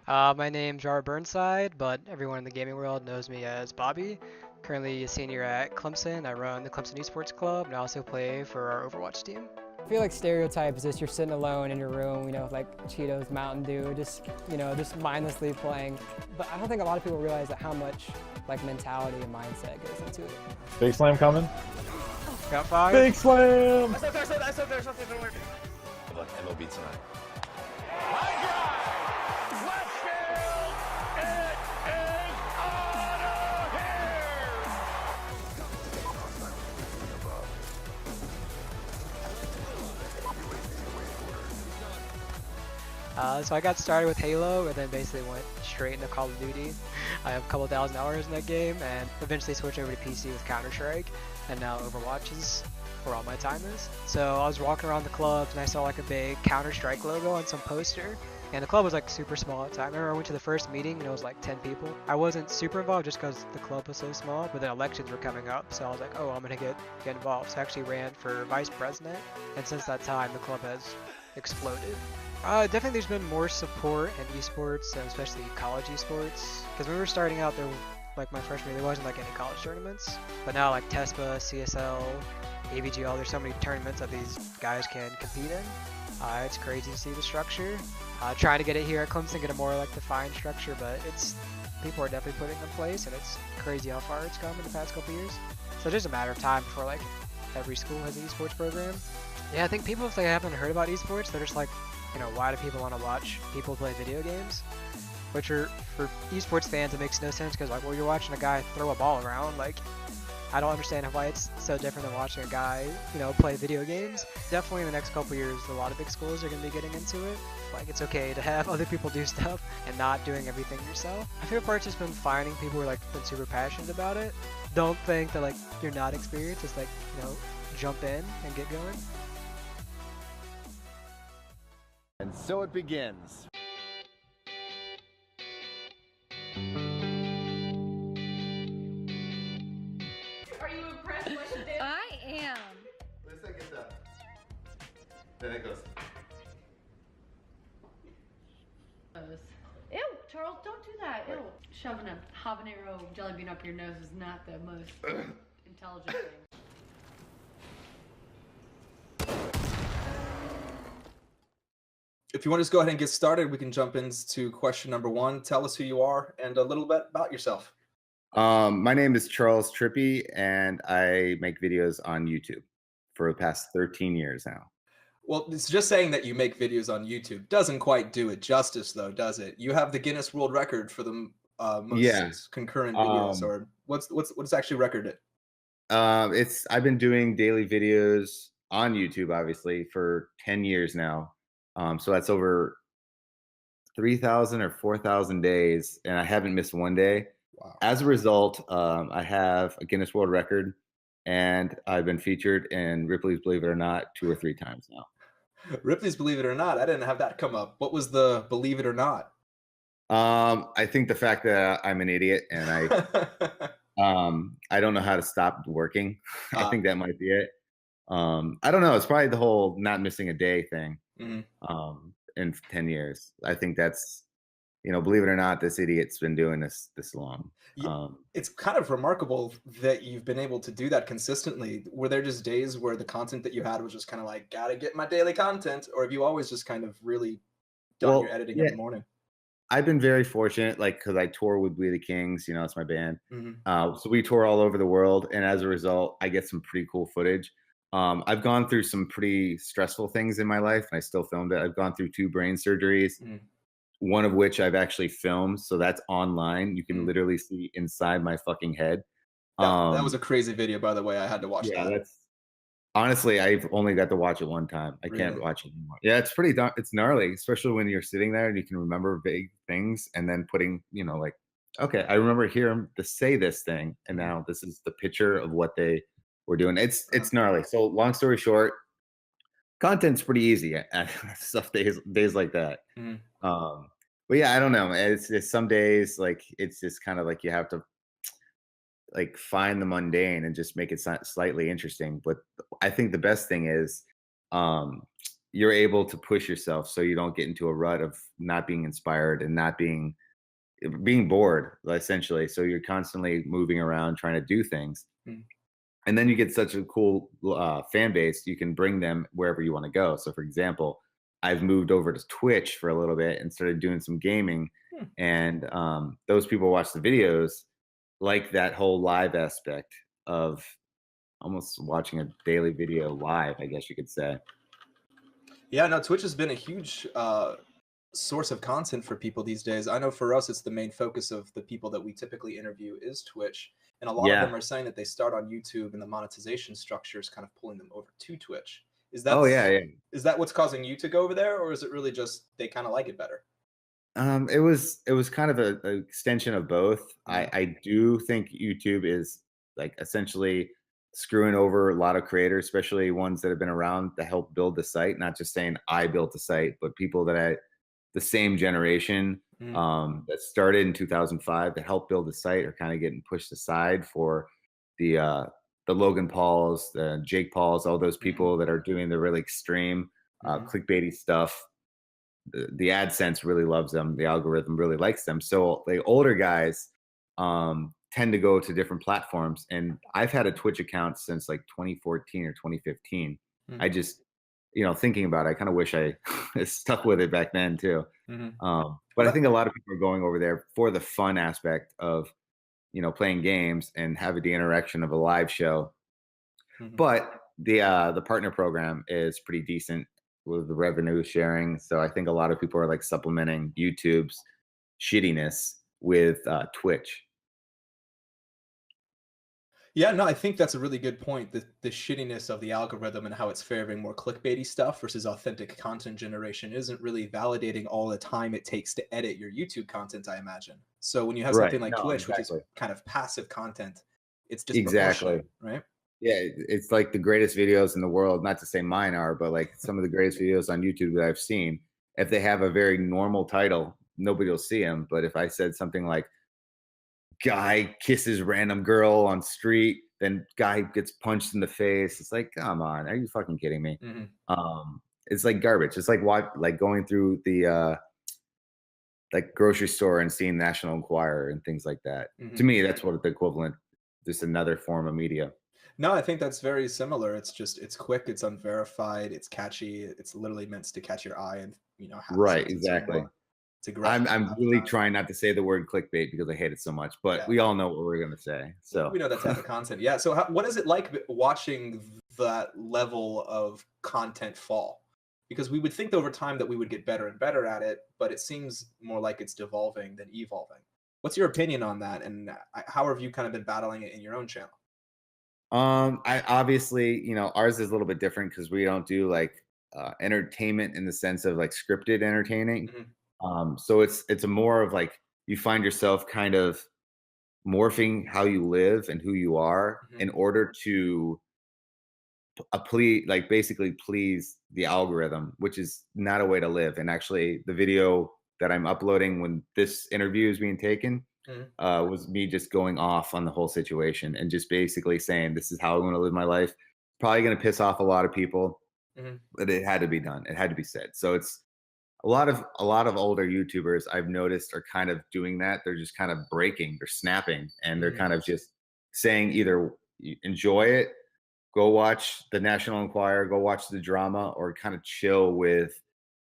My name's Jar Burnside, but everyone in the gaming world knows me as Bobby. Currently a senior at Clemson. I run the Clemson Esports Club, and I also play for our Overwatch team. I feel like stereotype is just you're sitting alone in your room, with like Cheetos, Mountain Dew, just mindlessly playing. But I don't think a lot of people realize that how much like mentality and mindset goes into it. Big slam coming. Got 5. Big slam! I said there's something don't worry. Look, MLB tonight. High drive! Left field! It is out of here! So I got started with Halo, and then basically went straight into Call of Duty. I have a couple thousand hours in that game, and eventually switched over to PC with Counter-Strike, and now Overwatch is where all my time is. So I was walking around the clubs, and I saw like a big Counter-Strike logo on some poster, and the club was like super small at the time. I remember I went to the first meeting, and it was like 10 people. I wasn't super involved just because the club was so small, but then elections were coming up, so I was like, oh, I'm gonna get involved. So I actually ran for vice president, and since that time, the club has exploded. Definitely there's been more support in esports, and especially college esports. Because when we were starting out, like my freshman year, there wasn't like any college tournaments. But now like TESPA, CSL, AVGL, there's so many tournaments that these guys can compete in. It's crazy to see the structure. Trying to get it here at Clemson, get a more like defined structure, but people are definitely putting it in place, and it's crazy how far it's come in the past couple years. So it's just a matter of time before like every school has an esports program. Yeah, I think people, if they haven't heard about esports, they're just like, why do people want to watch people play video games? Which for esports fans, it makes no sense because like, well, you're watching a guy throw a ball around. Like, I don't understand why it's so different than watching a guy, play video games. Definitely in the next couple years, a lot of big schools are going to be getting into it. Like, it's okay to have other people do stuff and not doing everything yourself. My favorite part's just been finding people who are like been super passionate about it. Don't think that like you're not experienced. Just like, jump in and get going. And so it begins. Are you impressed what you did? I am. Let's get that. Then it goes. Ew, Charles, don't do that. Ew. Shoving a habanero jelly bean up your nose is not the most intelligent thing. If you want to just go ahead and get started, we can jump into question number 1. Tell us who you are and a little bit about yourself. My name is CharlesTrippy, and I make videos on YouTube for the past 13 years now. Well, it's just saying that you make videos on YouTube doesn't quite do it justice, though, does it? You have the Guinness World Record for the most concurrent videos, or what's actually recorded? I've been doing daily videos on YouTube, obviously, for 10 years now. So that's over 3,000 or 4,000 days, and I haven't missed one day. Wow. As a result, I have a Guinness World Record, and I've been featured in Ripley's Believe It or Not 2 or 3 times now. Ripley's Believe It or Not. I didn't have that come up. What was the Believe It or Not? I think the fact that I'm an idiot and I don't know how to stop working. I think that might be it. I don't know. It's probably the whole not missing a day thing. Mm-hmm. In 10 years. I think that's, believe it or not, this idiot's been doing this long. It's kind of remarkable that you've been able to do that consistently. Were there just days where the content that you had was just kind of like, gotta get my daily content, or have you always just kind of really done your editing in the morning? I've been very fortunate, like, because I tour with We the Kings, it's my band. Mm-hmm. So we tour all over the world, and as a result, I get some pretty cool footage. I've gone through some pretty stressful things in my life, and I still filmed it. I've gone through 2 brain surgeries, one of which I've actually filmed. So that's online. You can literally see inside my fucking head. That was a crazy video, by the way. I had to watch that. Honestly, I've only got to watch it one time. I can't watch it anymore. Yeah, it's gnarly, especially when you're sitting there and you can remember vague things, and then putting, like, okay, I remember hearing to say this thing, and now this is the picture of what they were doing. It's gnarly. So long story short, content's pretty easy at stuff days like that. But yeah, I don't know. It's some days like it's just kind of like you have to like find the mundane and just make it slightly interesting. But I think the best thing is you're able to push yourself so you don't get into a rut of not being inspired and not being bored, essentially. So you're constantly moving around trying to do things. Mm. And then you get such a cool fan base, you can bring them wherever you want to go. So for example, I've moved over to Twitch for a little bit and started doing some gaming. And those people watch the videos, like that whole live aspect of almost watching a daily video live, I guess you could say. Yeah, no, Twitch has been a huge source of content for people these days. I know for us, it's the main focus of the people that we typically interview is Twitch. And a lot of them are saying that they start on YouTube and the monetization structure is kind of pulling them over to Twitch. Is that is that what's causing you to go over there, or is it really just they kind of like it better? It was kind of an extension of both. I do think YouTube is like essentially screwing over a lot of creators, especially ones that have been around to help build the site. Not just saying I built the site, but people that I the same generation that started in 2005 that helped build the site are kind of getting pushed aside for the Logan Pauls, the Jake Pauls, all those people that are doing the really extreme clickbaity stuff. The AdSense really loves them. The algorithm really likes them. So the older guys tend to go to different platforms. And I've had a Twitch account since like 2014 or 2015. I just, thinking about it, I kind of wish I stuck with it back then too. But I think a lot of people are going over there for the fun aspect of, playing games and having the interaction of a live show. But the partner program is pretty decent with the revenue sharing. So I think a lot of people are like supplementing YouTube's shittiness with Twitch. Yeah, no, I think that's a really good point. The shittiness of the algorithm and how it's favoring more clickbaity stuff versus authentic content generation isn't really validating all the time it takes to edit your YouTube content, I imagine. So when you have something like Twitch, which is kind of passive content, it's disproportionate, right? Yeah, it's like the greatest videos in the world. Not to say mine are, but like some of the greatest videos on YouTube that I've seen. If they have a very normal title, nobody will see them. But if I said something like guy kisses random girl on street, then guy gets punched in the face, it's like, come on, are you fucking kidding me? It's like garbage. It's like going through the like grocery store and seeing National Enquirer and things like that. To me, that's what the equivalent, just another form of media. No, I think that's very similar. It's quick, it's unverified, it's catchy, it's literally meant to catch your eye and have right, exactly. I'm really trying not to say the word clickbait because I hate it so much, but we all know what we're gonna say. So we know that type of content. Yeah. So what is it like watching that level of content fall? Because we would think over time that we would get better and better at it, but it seems more like it's devolving than evolving. What's your opinion on that, and how have you kind of been battling it in your own channel? I obviously, ours is a little bit different because we don't do like entertainment in the sense of like scripted entertaining. So it's a more of like you find yourself kind of morphing how you live and who you are in order to basically please the algorithm, which is not a way to live. And actually the video that I'm uploading when this interview is being taken was me just going off on the whole situation and just basically saying, this is how I want to live my life. Probably going to piss off a lot of people, but it had to be done. It had to be said. So it's a lot of older YouTubers I've noticed are kind of doing that. They're just kind of breaking, they're snapping, and they're kind of just saying either enjoy it, go watch the National Enquirer, go watch the drama, or kind of chill with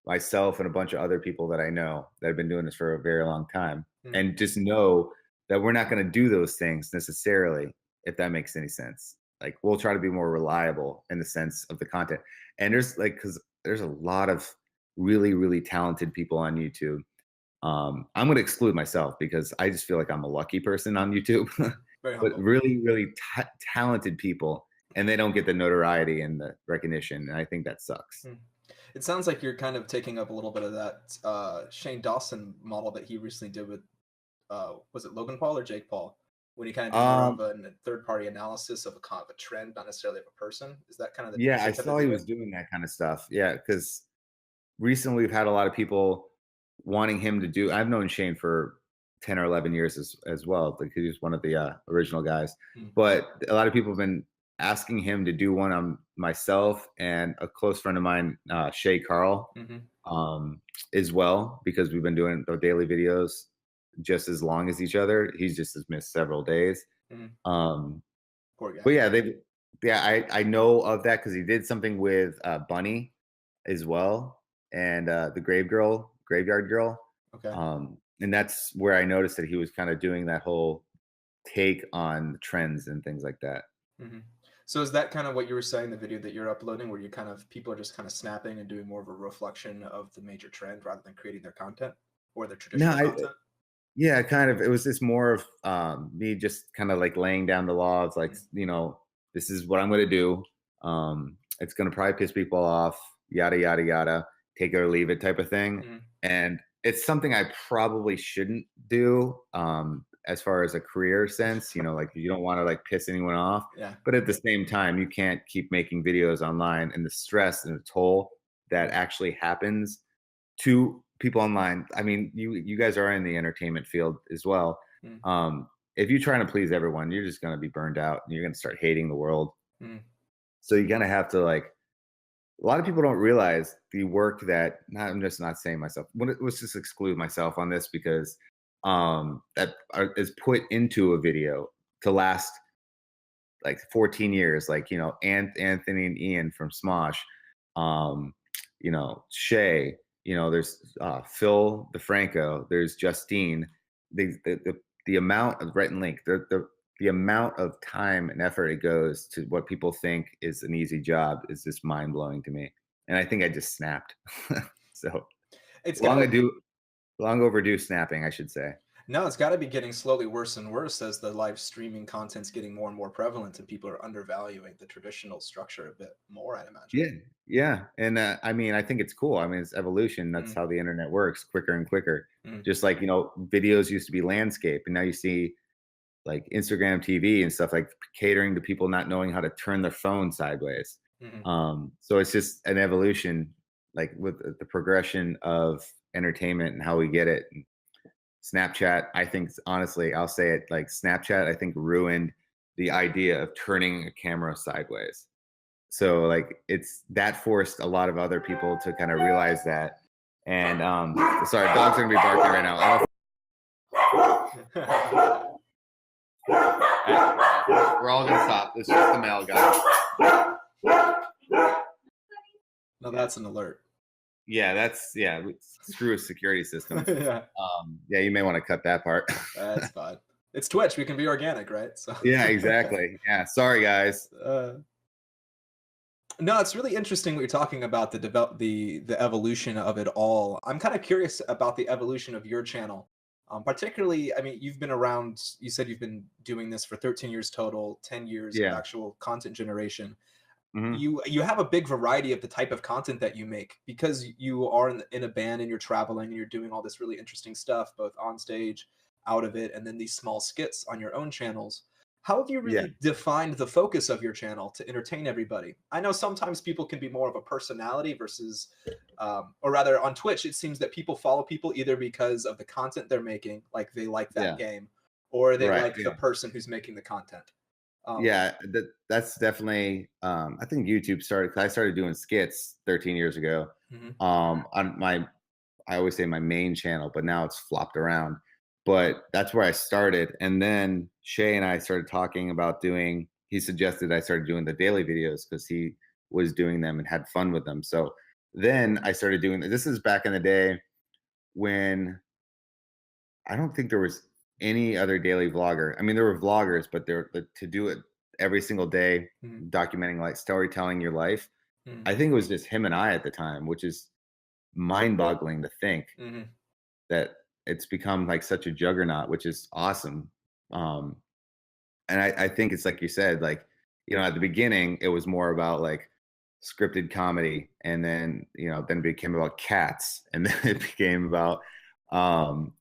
myself and a bunch of other people that I know that have been doing this for a very long time. And just know that we're not going to do those things necessarily, if that makes any sense. Like we'll try to be more reliable in the sense of the content. And because there's a lot of really, really talented people on YouTube. I'm going to exclude myself because I just feel like I'm a lucky person on YouTube, but really, really talented people, and they don't get the notoriety and the recognition. And I think that sucks. It sounds like you're kind of taking up a little bit of that Shane Dawson model that he recently did with, was it Logan Paul or Jake Paul? When he kind of did more of a third-party analysis of a trend, not necessarily of a person. Is that kind of the I saw he was doing that kind of stuff. Yeah, because recently we've had a lot of people wanting him to do. I've known Shane for 10 or 11 years as well, because he was one of the original guys. But a lot of people have been asking him to do one on myself and a close friend of mine, Shay Carl, as well, because we've been doing the daily videos just as long as each other. He's just has missed several days. Poor guy. But yeah, I know of that because he did something with Bunny as well, and the Graveyard Girl. Okay. And that's where I noticed that he was kind of doing that whole take on trends and things like that. So is that kind of what you were saying, the video that you're uploading, where you kind of people are just kind of snapping and doing more of a reflection of the major trend rather than creating their content or their traditional content? Yeah, kind of. It was just more of me just kind of like laying down the law of like, you know, this is what I'm going to do. It's going to probably piss people off, yada, yada, yada, take it or leave it type of thing. And it's something I probably shouldn't do as far as a career sense, you know, like you don't want to like piss anyone off. But at the same time, you can't keep making videos online, and the stress and the toll that actually happens to people online. I mean, you guys are in the entertainment field as well. If you're trying to please everyone, you're just going to be burned out and you're going to start hating the world. So you kind of have to like, a lot of people don't realize the work that, I'm just not saying myself, let's just exclude myself on this, because that is put into a video to last like 14 years, like, you know, Anthony and Ian from Smosh, you know, Shay, you know, there's Phil DeFranco, there's Justine, the amount of Rhett and Link, the amount of time and effort it goes to what people think is an easy job is just mind blowing to me. And I think I just snapped. So it's long overdue snapping, I should say. No, it's got to be getting slowly worse and worse as the live streaming content's getting more and more prevalent, and people are undervaluing the traditional structure a bit more, I'd imagine. Yeah. And I mean, I think it's cool. I mean, it's evolution. That's how the internet works, quicker and quicker. Just like, you know, videos used to be landscape, and now you see like Instagram TV and stuff like catering to people not knowing how to turn their phone sideways. So it's just an evolution, like with the progression of entertainment and how we get it. Snapchat, I think, honestly, I'll say it, like Snapchat, I think ruined the idea of turning a camera sideways. So like that forced a lot of other people to kind of realize that. And sorry, dogs are gonna be barking right now. We're all gonna stop. It's just the mail guy. No, that's an alert. Yeah, screw a security system. Yeah, you may want to cut that part. That's fine. It's Twitch. We can be organic, right? So yeah, exactly. Yeah, sorry guys. No, it's really interesting what you're talking about, the evolution of it all. I'm kind of curious about the evolution of your channel. Particularly, I mean, you've been around, you said you've been doing this for 13 years total, 10 years of actual content generation. You have a big variety of the type of content that you make, because you are in a band and you're traveling and you're doing all this really interesting stuff, both on stage, out of it, and then these small skits on your own channels. How have you really defined the focus of your channel to entertain everybody? I know sometimes people can be more of a personality versus, or rather on Twitch, it seems that people follow people either because of the content they're making, like they like that game, or they like the person who's making the content. That's definitely, I think YouTube started, cause I started doing skits 13 years ago on I always say my main channel, but now it's flopped around. But that's where I started. And then Shay and I started talking about he suggested I started doing the daily videos because he was doing them and had fun with them. So then I started doing, this is back in the day when I don't think there was any other daily vlogger. I mean, there were vloggers, but to do it every single day, documenting like storytelling your life. I think it was just him and I at the time, which is mind-boggling to think that it's become like such a juggernaut, which is awesome. And I think it's like you said, like, you know, at the beginning it was more about like scripted comedy, and then, you know, then it became about cats, and then it became about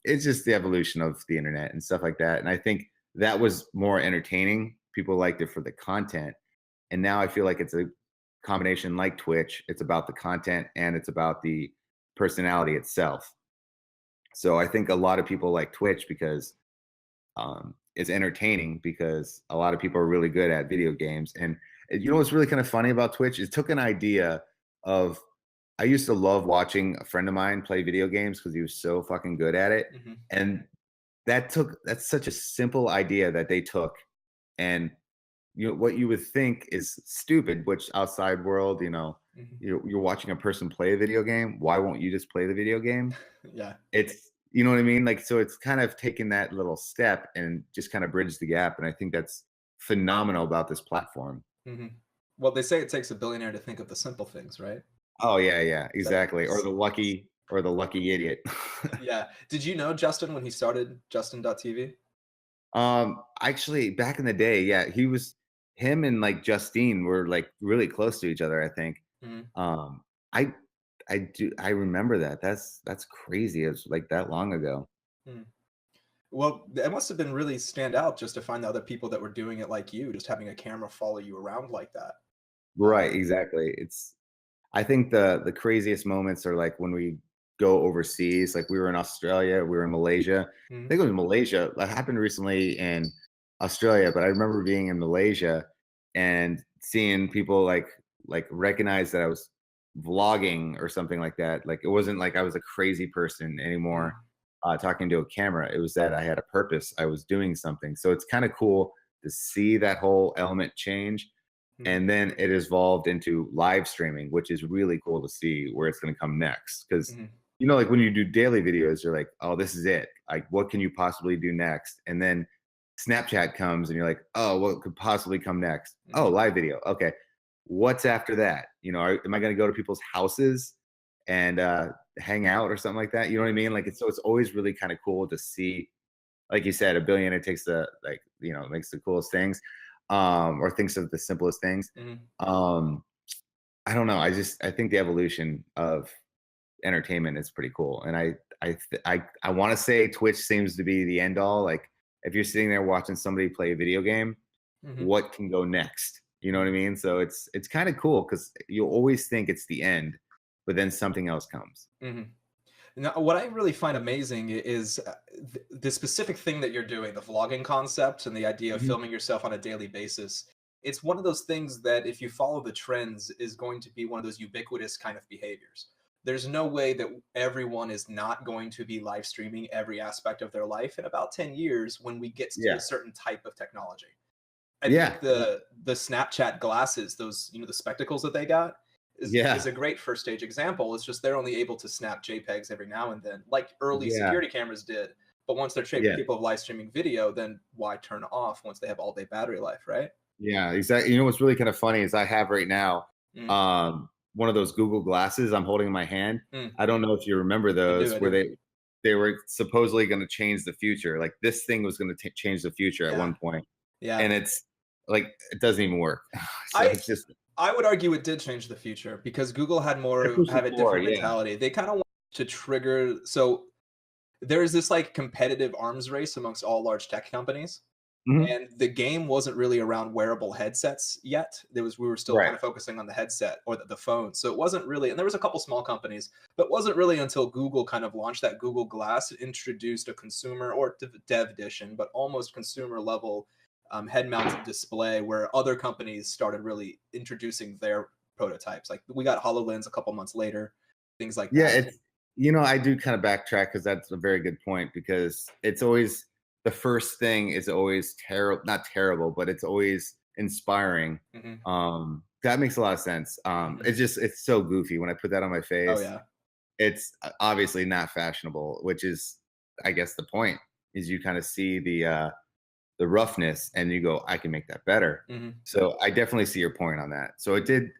it's just the evolution of the internet and stuff like that. And I think that was more entertaining. People liked it for the content. And now I feel like it's a combination like Twitch. It's about the content and it's about the personality itself. So I think a lot of people like Twitch because it's entertaining, because a lot of people are really good at video games. And You know what's really kind of funny about Twitch? It took an idea of I used to love watching a friend of mine play video games because he was so fucking good at it. Mhm. And that's such a simple idea that they took. And what you would think is stupid, which outside world, Mhm. you're watching a person play a video game. Why won't you just play the video game? Yeah. It's you know what I mean? Like, so it's kind of taken that little step and just kind of bridged the gap. And I think that's phenomenal about this platform. Mhm. Well, they say it takes a billionaire to think of the simple things, right? Oh yeah, exactly. Or That's the lucky idiot. yeah. Did you know Justin when he started Justin.tv? Actually, back in the day, yeah, him and like Justine were like really close to each other, I think. Mhm. Um, I I remember that. That's crazy. It was like that long ago. Hmm. Well, it must have been really stand out just to find the other people that were doing it like you, just having a camera follow you around like that. Right, exactly. I think the craziest moments are like when we go overseas. Like we were in Australia, we were in Malaysia. I Mhm. think it was Malaysia. That happened recently in Australia, but I remember being in Malaysia and seeing people like recognize that I was vlogging or something like that. Like it wasn't like I was a crazy person anymore talking to a camera. It was that I had a purpose. I was doing something. So it's kind of cool to see that whole element change. Mhm. And then it evolved into live streaming, which is really cool to see where it's going to come next. Because, Mhm. like when you do daily videos, you're like, oh, this is it. Like, what can you possibly do next? And then Snapchat comes and you're like, oh, what could possibly come next? Oh, Mhm. live video. Okay. What's after that? Am I going to go to people's houses and hang out or something like that? You know what I mean? Like, it's always really kind of cool to see, like you said, a billionaire takes makes the coolest things, or thinks of the simplest things. Mhm. Um, I don't know. I think the evolution of entertainment is pretty cool, and I want to say Twitch seems to be the end all. Like, if you're sitting there watching somebody play a video game, Mhm. what can go next? You know what I mean? So it's kind of cool because you always think it's the end, but then something else comes. Mhm. Now, what I really find amazing is the specific thing that you're doing, the vlogging concept and the idea of Mhm. filming yourself on a daily basis. It's one of those things that, if you follow the trends, is going to be one of those ubiquitous kind of behaviors. There's no way that everyone is not going to be live streaming every aspect of their life in about 10 years when we get to a Yeah, certain type of technology. I yeah, think the Snapchat glasses, those the spectacles that they got, is yeah, a great first stage example. It's just they're only able to snap JPEGs every now and then, like early yeah, security cameras did. But once they're yeah. capable of live streaming video, then why turn off once they have all day battery life, right? Yeah, exactly. What's really kind of funny is I have right now Mm, one of those Google glasses I'm holding in my hand. mm, I don't know if you remember I do, those I where do. they were supposedly going to change the future. Like this thing was going to change the future at Yeah, one point, yeah. and it's like it doesn't even work. So I it's just I would argue it did change the future because Google had it pushed have it a forward. different Yeah. mentality. They kind of want to trigger. So there's this like competitive arms race amongst all large tech companies. Mhm. And the game wasn't really around wearable headsets yet. We were still Right. kind of focusing on the headset or the phone. So it wasn't really, and there was a couple small companies, but it wasn't really until Google kind of launched that Google Glass, introduced a consumer or dev edition, but almost consumer level head mounted display where other companies started really introducing their prototypes. Like we got HoloLens a couple months later, things like Yeah, that. it's I do kind of backtrack because that's a very good point because it's always the first thing is always terrible, not terrible, but it's always inspiring. Hmm. That makes a lot of sense. Hmm. It's so goofy when I put that on my Oh face. yeah. It's obviously not fashionable, which is I guess the point is you kind of see the roughness and you go I can make that better. Hmm. So I definitely see your point on that. So it did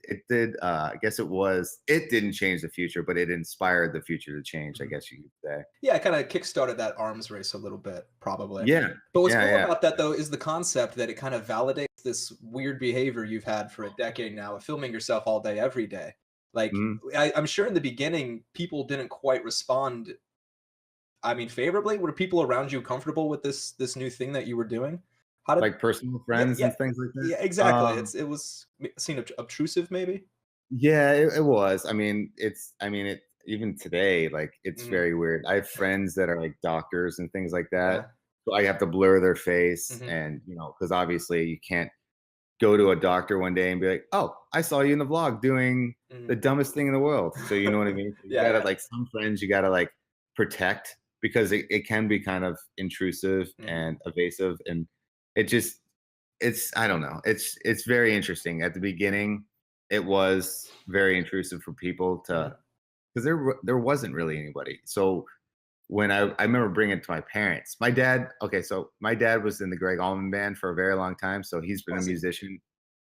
I guess it didn't change the future, but it inspired the future to change, I guess you could say. Yeah, it kind of kickstarted that arms race a little bit, probably. Yeah. But what's Yeah, cool yeah. about that, though, is the concept that it kind of validates this weird behavior you've had for a decade now of filming yourself all day, every day. Like, Mhm. I'm sure in the beginning, people didn't quite respond. I mean, favorably. Were people around you comfortable with this new thing that you were doing? How did? Like personal Yeah, friends yeah, and things like yeah. that. Exactly. It was seen obtrusive, maybe. Yeah, it was. It even today, like it's Hmm. very weird. I have friends that are like doctors and things like that. Yeah. So I have to blur their face Hmm. and because obviously you can't go to a doctor one day and be like, oh, I saw you in the vlog doing the dumbest thing in the world. So you know what I mean? You Yeah, gotta yeah. like some friends you gotta like protect because it can be kind of intrusive and evasive, and it's I don't know. It's very interesting. At the beginning, it was very intrusive for people to because there wasn't really anybody. So when I remember bringing it to my parents, my dad. Okay, so my dad was in the Greg Allman Band for a very long time, so he's been a musician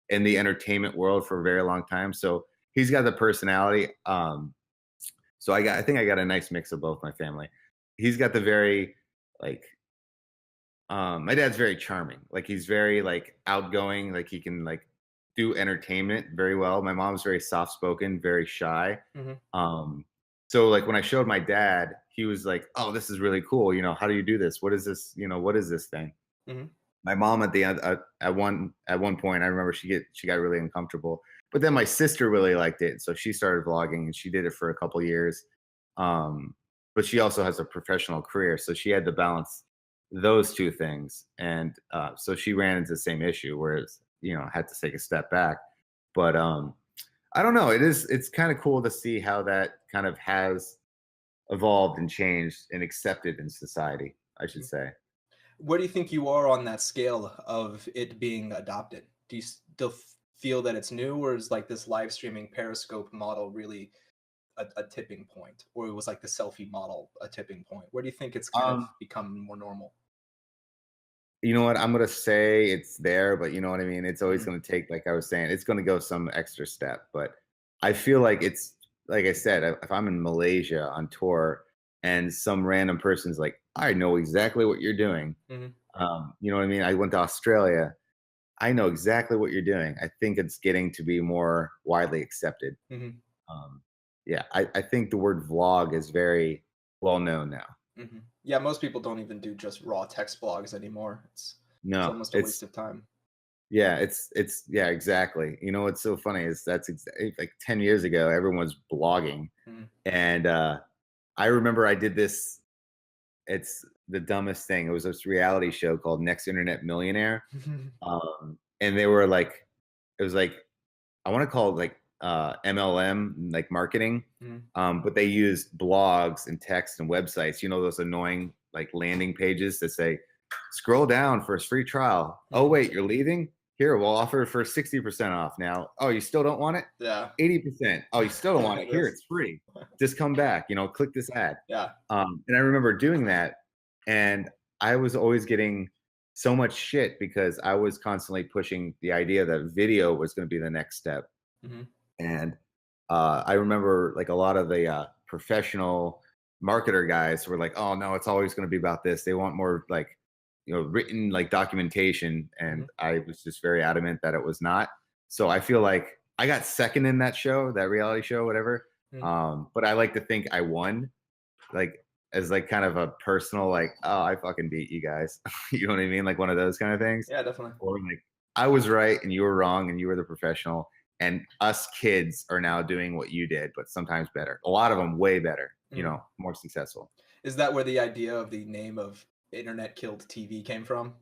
in the entertainment world for a very long time. So he's got the personality. So I think I got a nice mix of both my family. He's got the very like my dad's very charming. Like he's very like outgoing, like he can like do entertainment very well. My mom's very soft spoken, very shy. So like when I showed my dad, he was like, "Oh, this is really cool. You know, how do you do this? What is this? You know, what is this thing?" My mom at the end at one point, I remember she got really uncomfortable. But then my sister really liked it, so she started vlogging and she did it for a couple years. But she also has a professional career, so she had to balance those two things, and so she ran into the same issue, whereas had to take a step back. But I don't know. It's kind of cool to see how that kind of has evolved and changed and accepted in society, I should say. Where do you think you are on that scale of it being adopted? Do you still feel that it's new, or is like this live streaming Periscope model really a tipping point, or it was like the selfie model a tipping point? Where do you think it's kind of become more normal? You know what? I'm gonna say it's there, but you know what I mean? It's always gonna take, like I was saying, it's gonna go some extra step. But I feel like it's like I said, if I'm in Malaysia on tour and some random person's like, I know exactly what you're doing. You know what I mean? I went to Australia. I know exactly what you're doing. I think it's getting to be more widely accepted. Yeah, I think the word vlog is very well known now. Yeah, most people don't even do just raw text blogs anymore. It's almost a waste of time. Yeah, it's yeah, exactly. You know what's so funny is like 10 years ago, everyone was blogging, and I remember I did this. It's the dumbest thing. It was this reality show called Next Internet Millionaire, and they were like, it was like, I want to call it like MLM, like marketing, but they used blogs and text and websites. You know those annoying like landing pages that say, scroll down for a free trial. Oh wait, you're leaving? Here, we'll offer it for 60% off now. Oh, you still don't want it? Yeah. 80%. Oh, you still don't want it? Here, it's free. Just come back. Click this ad. Yeah. And I remember doing that, and I was always getting so much shit because I was constantly pushing the idea that video was going to be the next step. And I remember like a lot of the professional marketer guys were like, "Oh no, it's always going to be about this. They want more like written like documentation," and I was just very adamant that it was not. So I feel like I got second in that show, that reality show, whatever. But I like to think I won, like as like kind of a personal like, oh, I fucking beat you guys. You know what I mean? Like one of those kind of things. Yeah, definitely. Or like I was right and you were wrong and you were the professional, and us kids are now doing what you did, but sometimes better. A lot of them way better, more successful. Is that where the idea of the name of Internet Killed TV came from?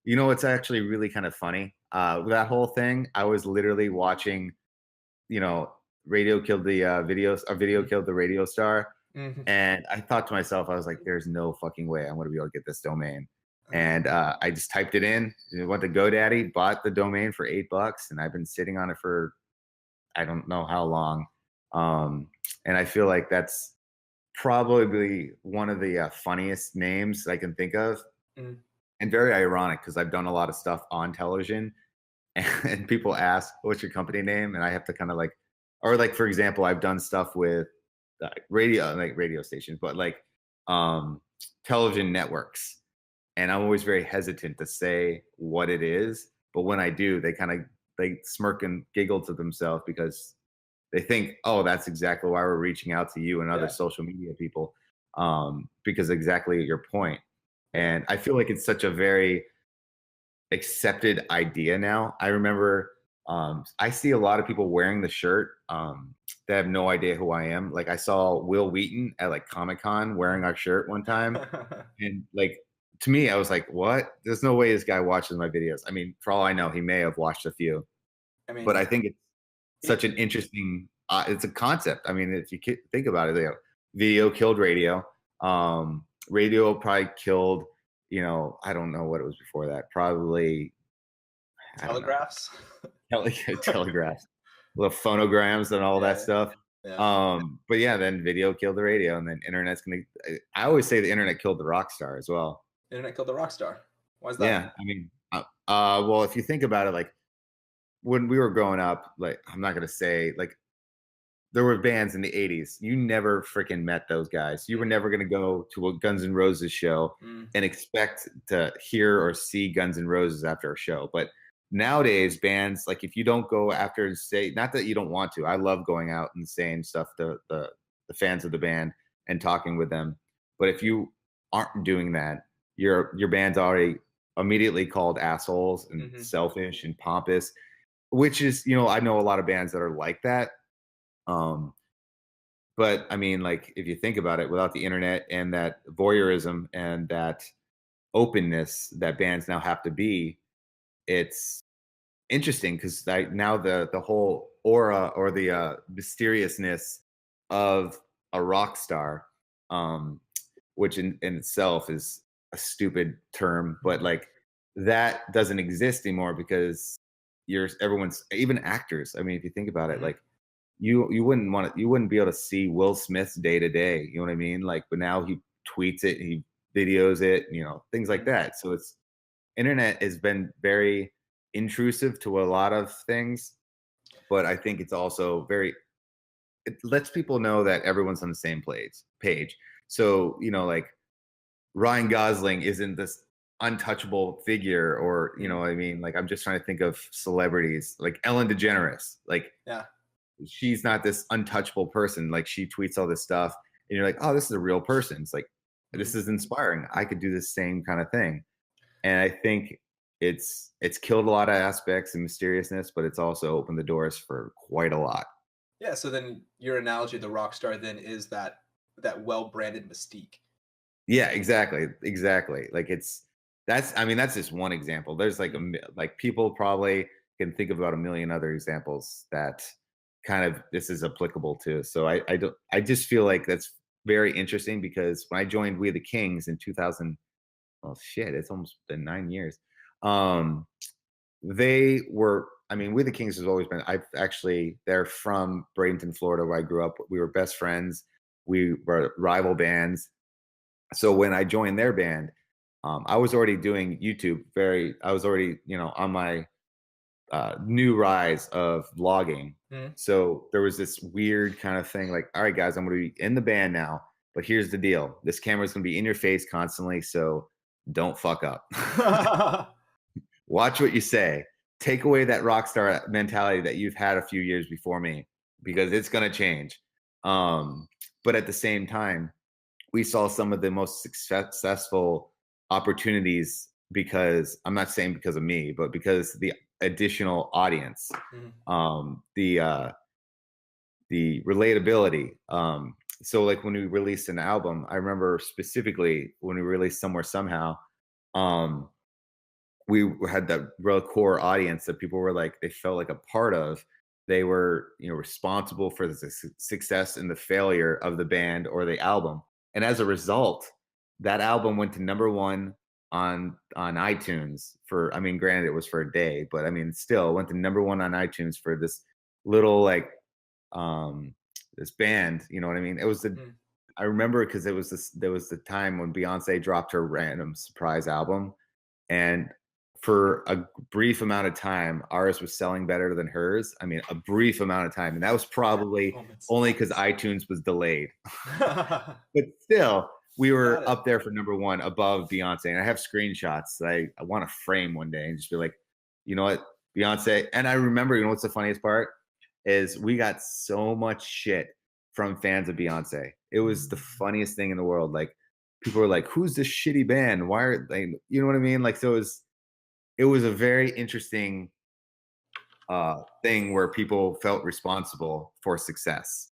It's actually really kind of funny. That whole thing, I was literally watching, radio killed the videos, a video killed the radio star. And I thought to myself, I was like, there's no fucking way I'm going to be able to get this domain. And I just typed it in, went to GoDaddy, bought the domain for $8, and I've been sitting on it for I don't know how long. And I feel like that's probably one of the funniest names I can think of, and very ironic because I've done a lot of stuff on television, and people ask, "What's your company name?" And I have to kind of like, or like for example, I've done stuff with radio stations, but like television networks. And I'm always very hesitant to say what it is. But when I do, they smirk and giggle to themselves because they think, oh, that's exactly why we're reaching out to you and other social media people, because exactly your point. And I feel like it's such a very accepted idea now. I remember I see a lot of people wearing the shirt that have no idea who I am. Like I saw Will Wheaton at like Comic-Con wearing our shirt one time. And like to me, I was like, what? There's no way this guy watches my videos. I mean, for all I know, he may have watched a few, I mean, but I think it's such an interesting, it's a concept. I mean, if you think about it, video killed radio. Radio probably killed, I don't know what it was before that. Probably telegraphs. Telegraphs, little phonograms and all that stuff. Yeah. But yeah, then video killed the radio, and then internet's I always say the internet killed the rock star as well. Internet killed the rock star. Why is that? Yeah, I mean, well, if you think about it, like when we were growing up, like I'm not gonna say like there were bands in the 80s. You never freaking met those guys. You were never gonna go to a Guns N' Roses show and expect to hear or see Guns N' Roses after a show. But nowadays, bands, like if you don't go after and say, not that you don't want to, I love going out and saying stuff to the fans of the band and talking with them. But if you aren't doing that, your band's already immediately called assholes and selfish and pompous, which is, I know a lot of bands that are like that. But I mean, like, if you think about it, without the internet and that voyeurism and that openness that bands now have to be, it's interesting because now the whole aura or the mysteriousness of a rock star, which in itself is a stupid term, but like that doesn't exist anymore because everyone's, even actors. I mean, if you think about it, like you wouldn't be able to see Will Smith's day to day. You know what I mean? Like, but now he tweets it, he videos it, things like that. So internet has been very intrusive to a lot of things, but I think it's also it lets people know that everyone's on the same page. So, like Ryan Gosling isn't this untouchable figure, or, what I mean? Like, I'm just trying to think of celebrities like Ellen DeGeneres. Like, she's not this untouchable person. Like, she tweets all this stuff and you're like, oh, this is a real person. It's like, this is inspiring. I could do the same kind of thing. And I think it's killed a lot of aspects and mysteriousness, but it's also opened the doors for quite a lot. Yeah. So then your analogy of the rock star then is that well-branded mystique. Yeah, exactly. Like that's just one example. There's like people probably can think about a million other examples that kind of this is applicable to. So I just feel like that's very interesting because when I joined We the Kings in 2000, well, shit, it's almost been 9 years. They were, We the Kings has always been, they're from Bradenton, Florida, where I grew up. We were best friends. We were rival bands. So when I joined their band, I was already doing YouTube. I was already, on my new rise of vlogging. So there was this weird kind of thing like, all right, guys, I'm going to be in the band now, but here's the deal. This camera's going to be in your face constantly. So don't fuck up. Watch what you say. Take away that rock star mentality that you've had a few years before me, because it's going to change. But at the same time, we saw some of the most successful opportunities because, I'm not saying because of me, but because the additional audience, the relatability. So like when we released an album, I remember specifically when we released Somewhere Somehow, we had that real core audience that people were like, they felt like a part of. They were, responsible for the success and the failure of the band or the album. And as a result, that album went to #1 on iTunes for, granted it was for a day, but still went to #1 on iTunes for this little this band, you know what I mean? It was I remember because there was the time when Beyonce dropped her random surprise album, and for a brief amount of time, ours was selling better than hers. A brief amount of time. And that was probably only because iTunes was delayed. But still, we were up there for #1 above Beyonce. And I have screenshots that I want to frame one day and just be like, you know what, Beyonce. And I remember, what's the funniest part is we got so much shit from fans of Beyonce. It was the funniest thing in the world. Like, people were like, who's this shitty band? Why are they, you know what I mean? Like, so it was a very interesting thing where people felt responsible for success.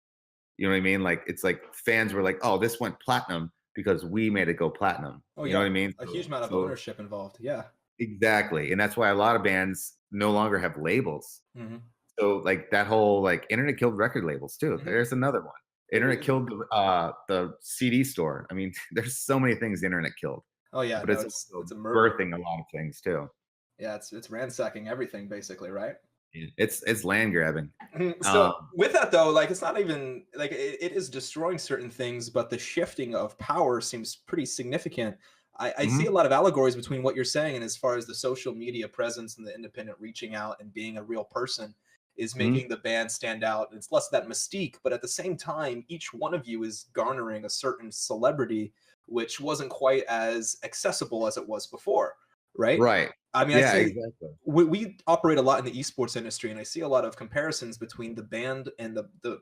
You know what I mean? Like, it's like fans were like, oh, this went platinum because we made it go platinum. Oh, you yeah. know what I mean? A huge amount of So- ownership involved. Yeah. Exactly. And that's why a lot of bands no longer have labels. Mm-hmm. So like that whole like internet killed record labels too. Mhm. There's another one. Internet killed the CD store. I mean, there's so many things the internet killed. Oh yeah, But no, it's it's a murder. birthing a lot of things too. Yeah, it's ransacking everything basically, right? It's land grabbing. So with that though, like it's not even like it is destroying certain things, but the shifting of power seems pretty significant. I see a lot of allegories between what you're saying and as far as the social media presence and the independent reaching out and being a real person is making the band stand out. It's less that mystique, but at the same time, each one of you is garnering a certain celebrity, which wasn't quite as accessible as it was before, right? Right. I mean, Yeah, I see exactly. we operate a lot in the esports industry, and I see a lot of comparisons between the band and the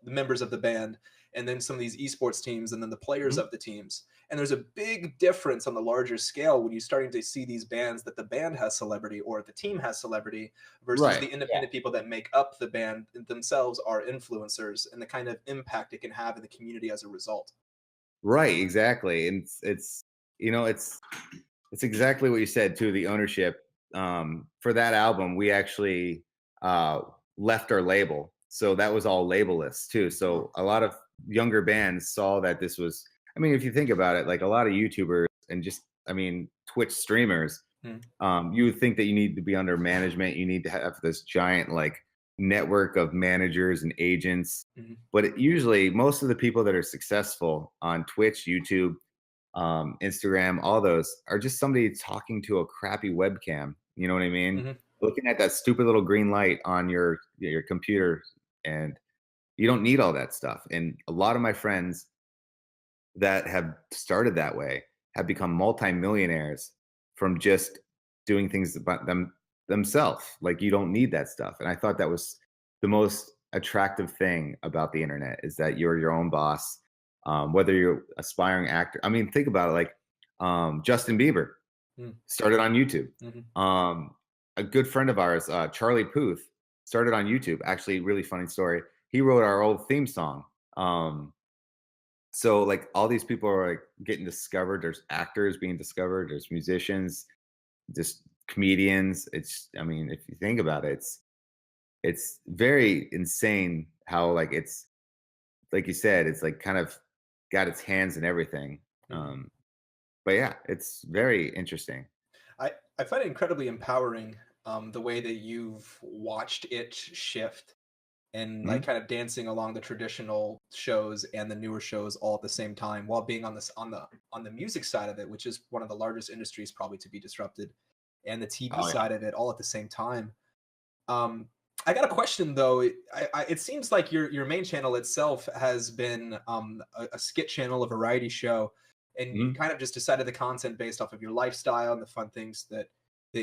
members of the band, and then some of these esports teams, and then the players of the teams. And there's a big difference on the larger scale when you're starting to see these bands that the band has celebrity or the team has celebrity versus Right. the independent people that make up the band themselves are influencers and the kind of impact it can have in the community as a result. Right, exactly. And it's you know, it's exactly what you said too, the ownership. For that album, we actually left our label. So that was all labelless too. So a lot of younger bands saw that this was, I mean, if you think about it, like a lot of YouTubers and just, I mean, Twitch streamers, you would think that you need to be under management. You need to have this giant like network of managers and agents. But usually most of the people that are successful on Twitch, YouTube, Instagram, all those are just somebody talking to a crappy webcam. You know what I mean? Looking at that stupid little green light on your computer, and you don't need all that stuff. And a lot of my friends that have started that way have become multimillionaires from just doing things about themselves. Like you don't need that stuff. And I thought that was the most attractive thing about the internet is that you're your own boss. Whether you're aspiring actor, I mean, think about it. Like Justin Bieber started on YouTube. A good friend of ours, Charlie Puth, started on YouTube. Actually, really funny story. He wrote our old theme song. So like all these people are like getting discovered. There's actors being discovered. There's musicians, just comedians. I mean, if you think about it, it's very insane how like it's, like you said, it's like kind of got its hands in everything. But yeah, it's very interesting. I find it incredibly empowering the way that you've watched it shift and like kind of dancing along the traditional shows and the newer shows all at the same time while being on this on the music side of it, which is one of the largest industries probably to be disrupted, and the TV side of it all at the same time. I got a question though. It seems like your main channel itself has been a skit channel, a variety show, and you kind of just decided the content based off of your lifestyle and the fun things that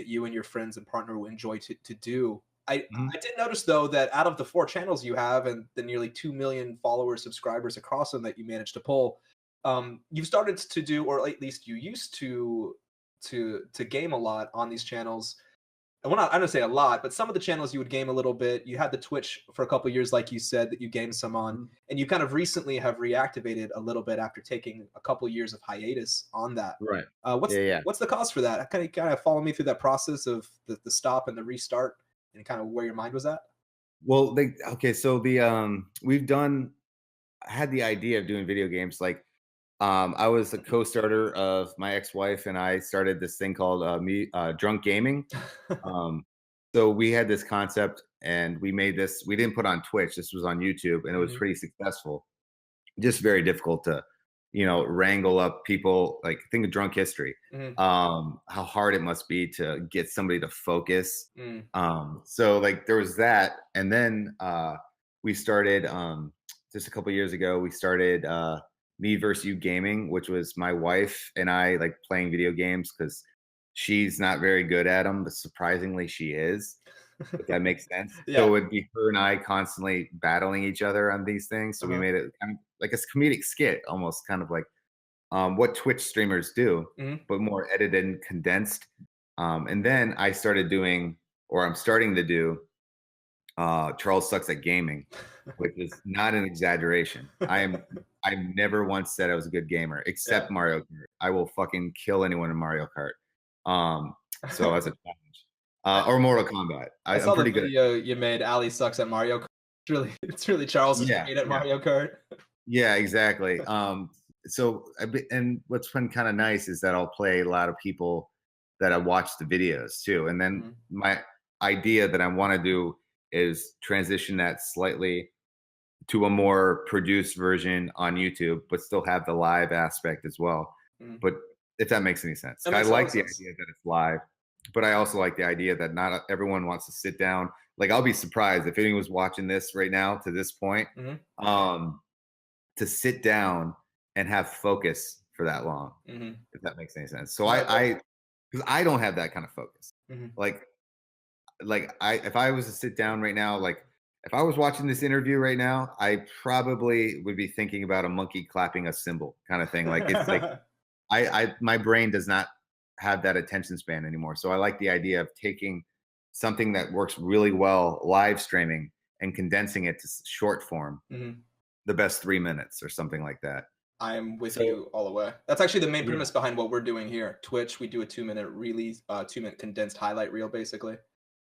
you and your friends and partner will enjoy to do. I did notice though that out of the 4 channels you have and the nearly 2 million followers, subscribers across them that you managed to pull, you've started to do, or at least you used to game a lot on these channels. Well, I don't say a lot, but some of the channels you would game a little bit. You had the Twitch for a couple of years, like you said, that you gamed some on, and you kind of recently have reactivated a little bit after taking a couple of years of hiatus on that. Right. What's the cause for that? Kind of follow me through that process of the stop and the restart, and kind of where your mind was at. Well, so the I had the idea of doing video games. Like, I was a co-starter of my ex-wife, and I started this thing called Drunk Gaming. So we had this concept, and we made this. We didn't put it on Twitch. This was on YouTube, and it was pretty successful. Just very difficult to, wrangle up people. Like, think of Drunk History. How hard it must be to get somebody to focus. So like there was that, and then we started just a couple years ago. We started Me vs. You Gaming, which was my wife and I like playing video games because she's not very good at them, but surprisingly she is. If that makes sense. So it would be her and I constantly battling each other on these things. So we made it kind of like a comedic skit, almost kind of like what Twitch streamers do, but more edited and condensed. And then I started doing, or I'm starting to do, Charles Sucks at Gaming, which is not an exaggeration. I I've never once said I was a good gamer, except Mario Kart. I will fucking kill anyone in Mario Kart. So as a challenge, or Mortal Kombat. I saw I'm pretty the good. video you made. Allie sucks at Mario Kart. It's really Charles is great at Mario Kart. Yeah, exactly. So and what's been kind of nice is that I'll play a lot of people that I watch the videos too, and then my idea that I want to do is transition that slightly to a more produced version on YouTube, but still have the live aspect as well. But if that makes any sense, I like the idea that it's live, but I also like the idea that not everyone wants to sit down. Like, I'll be surprised if anyone's watching this right now to this point, to sit down and have focus for that long, if that makes any sense. So because I don't have that kind of focus. If I was to sit down right now, like if I was watching this interview right now, I probably would be thinking about a monkey clapping a cymbal kind of thing. Like, it's like my brain does not have that attention span anymore. So I like the idea of taking something that works really well live streaming and condensing it to short form, the best 3 minutes or something like that. I'm with you all the way. That's actually the main premise behind what we're doing here. Twitch, we do a 2-minute release, 2-minute condensed highlight reel, basically.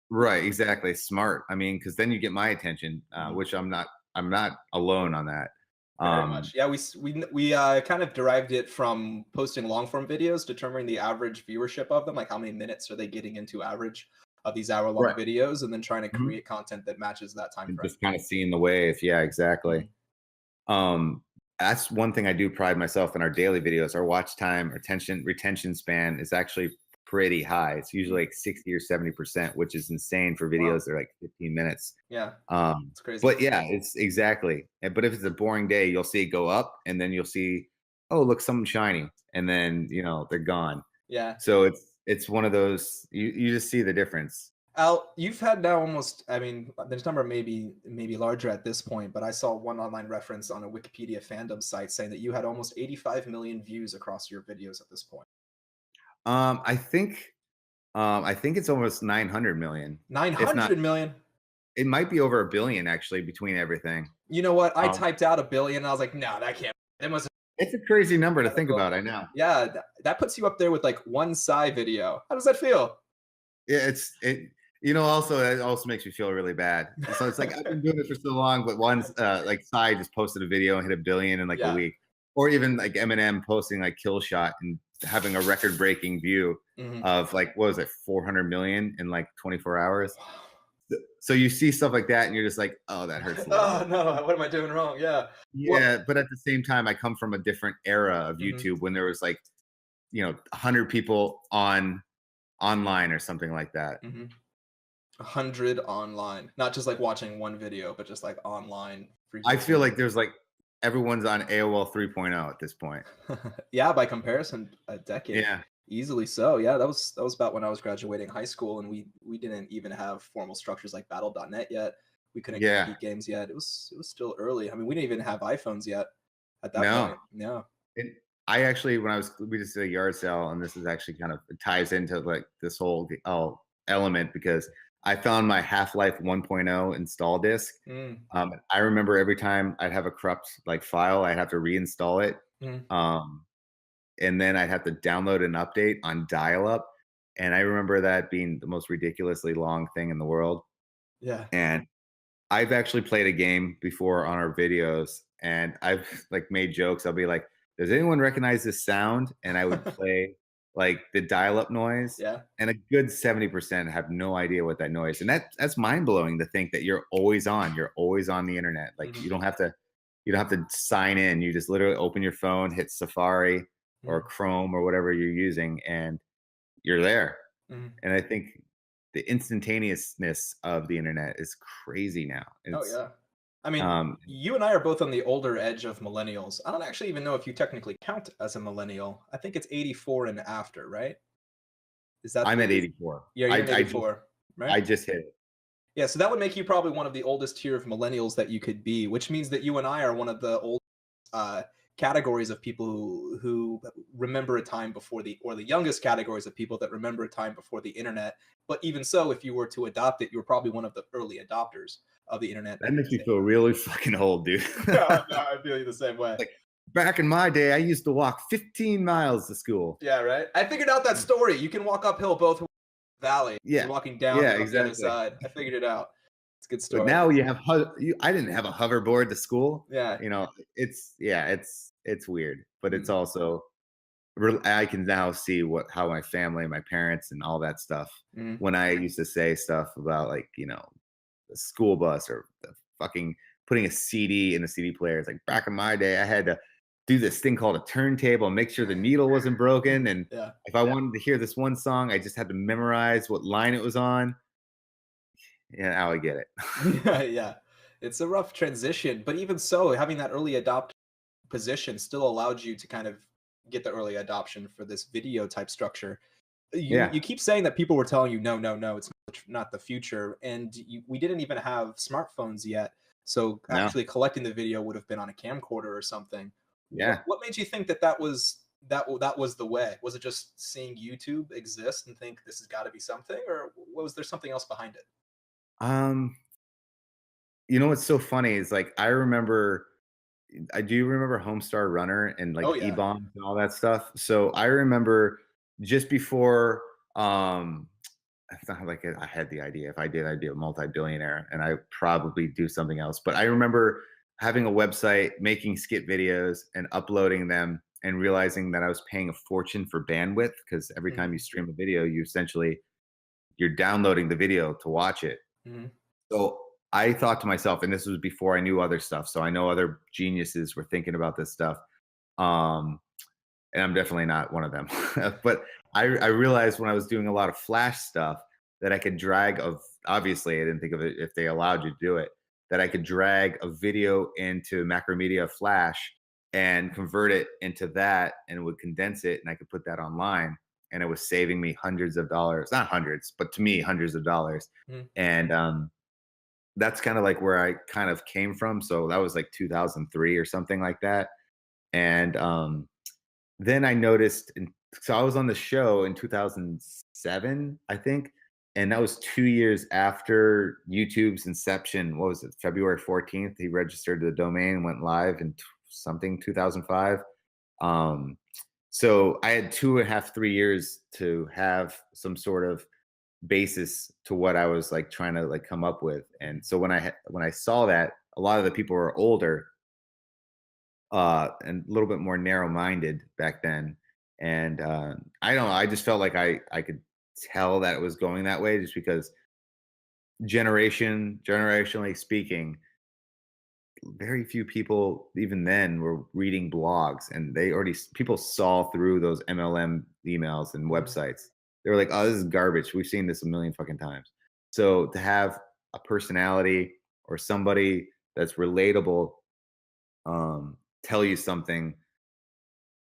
Right, exactly. Smart. I mean, because then you get my attention, which I'm not alone on that. Very much. Yeah, we kind of derived it from posting long form videos, determining the average viewership of them, like how many minutes are they getting into average of these hour-long videos, and then trying to create content that matches that time frame. Just kind of seeing the wave. Yeah, exactly. That's one thing I do pride myself in our daily videos. Our watch time, retention span is actually pretty high. It's usually like 60 or 70%, which is insane for videos that are like 15 minutes. Yeah. It's crazy. But yeah, it's exactly. But if it's a boring day, you'll see it go up, and then you'll see, oh, look, something shiny, and then they're gone. Yeah. So it's one of those, you just see the difference. Al, you've had now almost, I mean, this number may be larger at this point, but I saw one online reference on a Wikipedia fandom site saying that you had almost 85 million views across your videos at this point. I think it's almost 900 million. 900 million? It might be over 1 billion actually between everything. You know what? I typed out 1 billion and I was like, no, that can't. It's a crazy number to think about. I know. Yeah, that puts you up there with like one Psy video. How does that feel? Yeah, also it also makes me feel really bad. So it's like, I've been doing it for so long, but once like Psy just posted a video and hit 1 billion in like a week, or even like Eminem posting like Kill Shot and having a record-breaking view of like, what was it, 400 million in like 24 hours. So you see stuff like that and you're just like, oh, that hurts a lot. Oh no, what am I doing wrong? Yeah. But at the same time, I come from a different era of YouTube when there was like 100 people online or something like that. 100 online, not just like watching one video, but just like online. I feel like there's like everyone's on AOL 3.0 at this point. Yeah, by comparison, a decade. Yeah, easily so. Yeah, that was about when I was graduating high school, and we didn't even have formal structures like Battle.net yet. We couldn't compete games yet. It was still early. I mean, we didn't even have iPhones yet at that point. No. I actually, we just did a yard sale, and this is actually kind of, it ties into like this whole element, because I found my Half-Life 1.0 install disk. I remember every time I'd have a corrupt like file, I'd have to reinstall it. And then I'd have to download an update on dial-up. And I remember that being the most ridiculously long thing in the world. Yeah. And I've actually played a game before on our videos, and I've like made jokes. I'll be like, does anyone recognize this sound? And I would play like the dial-up noise. Yeah. And a good 70% have no idea what that noise. And that's mind-blowing to think that you're always on the internet. Like you don't have to sign in. You just literally open your phone, hit Safari or Chrome or whatever you're using, and you're there. And I think the instantaneousness of the internet is crazy now. I mean, you and I are both on the older edge of millennials. I don't actually even know if you technically count as a millennial. I think it's 84 and after, right? Is that? I'm at 84. Yeah, you're at 84, right? I just hit it. Yeah, so that would make you probably one of the oldest tier of millennials that you could be, which means that you and I are one of the old categories of people who remember a time before the youngest categories of people that remember a time before the internet. But even so, if you were to adopt it, you were probably one of the early adopters of the internet. That makes me feel really fucking old, dude. No, I feel you the same way. Like, back in my day, I used to walk 15 miles to school. Yeah, right. I figured out that story. You can walk uphill both valley. Yeah. You're walking down Yeah, on the other exactly. side. I figured it out. It's a good story. But now you have I didn't have a hoverboard to school. Yeah. You know, it's weird, but it's Mm. also I can now see how my family, my parents, and all that stuff. Mm. When I used to say stuff about like, you know, the school bus or the fucking putting a CD in the CD player. It's like back in my day, I had to do this thing called a turntable and make sure the needle wasn't broken. And Yeah. if I wanted to hear this one song, I just had to memorize what line it was on. Yeah, now I get it. Yeah, yeah. It's a rough transition, but even so, having that early adopt position still allowed you to kind of get the early adoption for this video type structure. You keep saying that people were telling you, no, it's not the future. And we didn't even have smartphones yet. So No. actually collecting the video would have been on a camcorder or something. Yeah. What made you think that was the way? Was it just seeing YouTube exist and think this has got to be something, or was there something else behind it? You know what's so funny is like I do remember Homestar Runner and like Oh, yeah. E-Bombs and all that stuff. So I remember just before it's not like I had the idea. If I did, I'd be a multi-billionaire and I probably do something else. But I remember having a website, making skit videos and uploading them and realizing that I was paying a fortune for bandwidth because every time you stream a video, you're downloading the video to watch it. Mhm. So I thought to myself, and this was before I knew other stuff, so I know other geniuses were thinking about this stuff. And I'm definitely not one of them. But I realized when I was doing a lot of Flash stuff that I could obviously I didn't think of it if they allowed you to do it, that I could drag a video into Macromedia Flash and convert it into that and it would condense it and I could put that online and it was saving me hundreds of dollars, not hundreds, but to me, hundreds of dollars. Mm. And that's kind of like where I kind of came from. So that was like 2003 or something like that. And then I noticed, so I was on the show in 2007, I think. And that was 2 years after YouTube's inception. What was it? February 14th, he registered the domain and went live in 2005. So I had 2.5, 3 years to have some sort of basis to what I was like trying to like come up with. And so when I saw that a lot of the people were older and a little bit more narrow-minded back then. And I don't know, I just felt like I could tell that it was going that way just because generationally speaking, very few people even then were reading blogs and people saw through those MLM emails and websites. They were like, oh, this is garbage. We've seen this a million fucking times. So to have a personality or somebody that's relatable tell you something,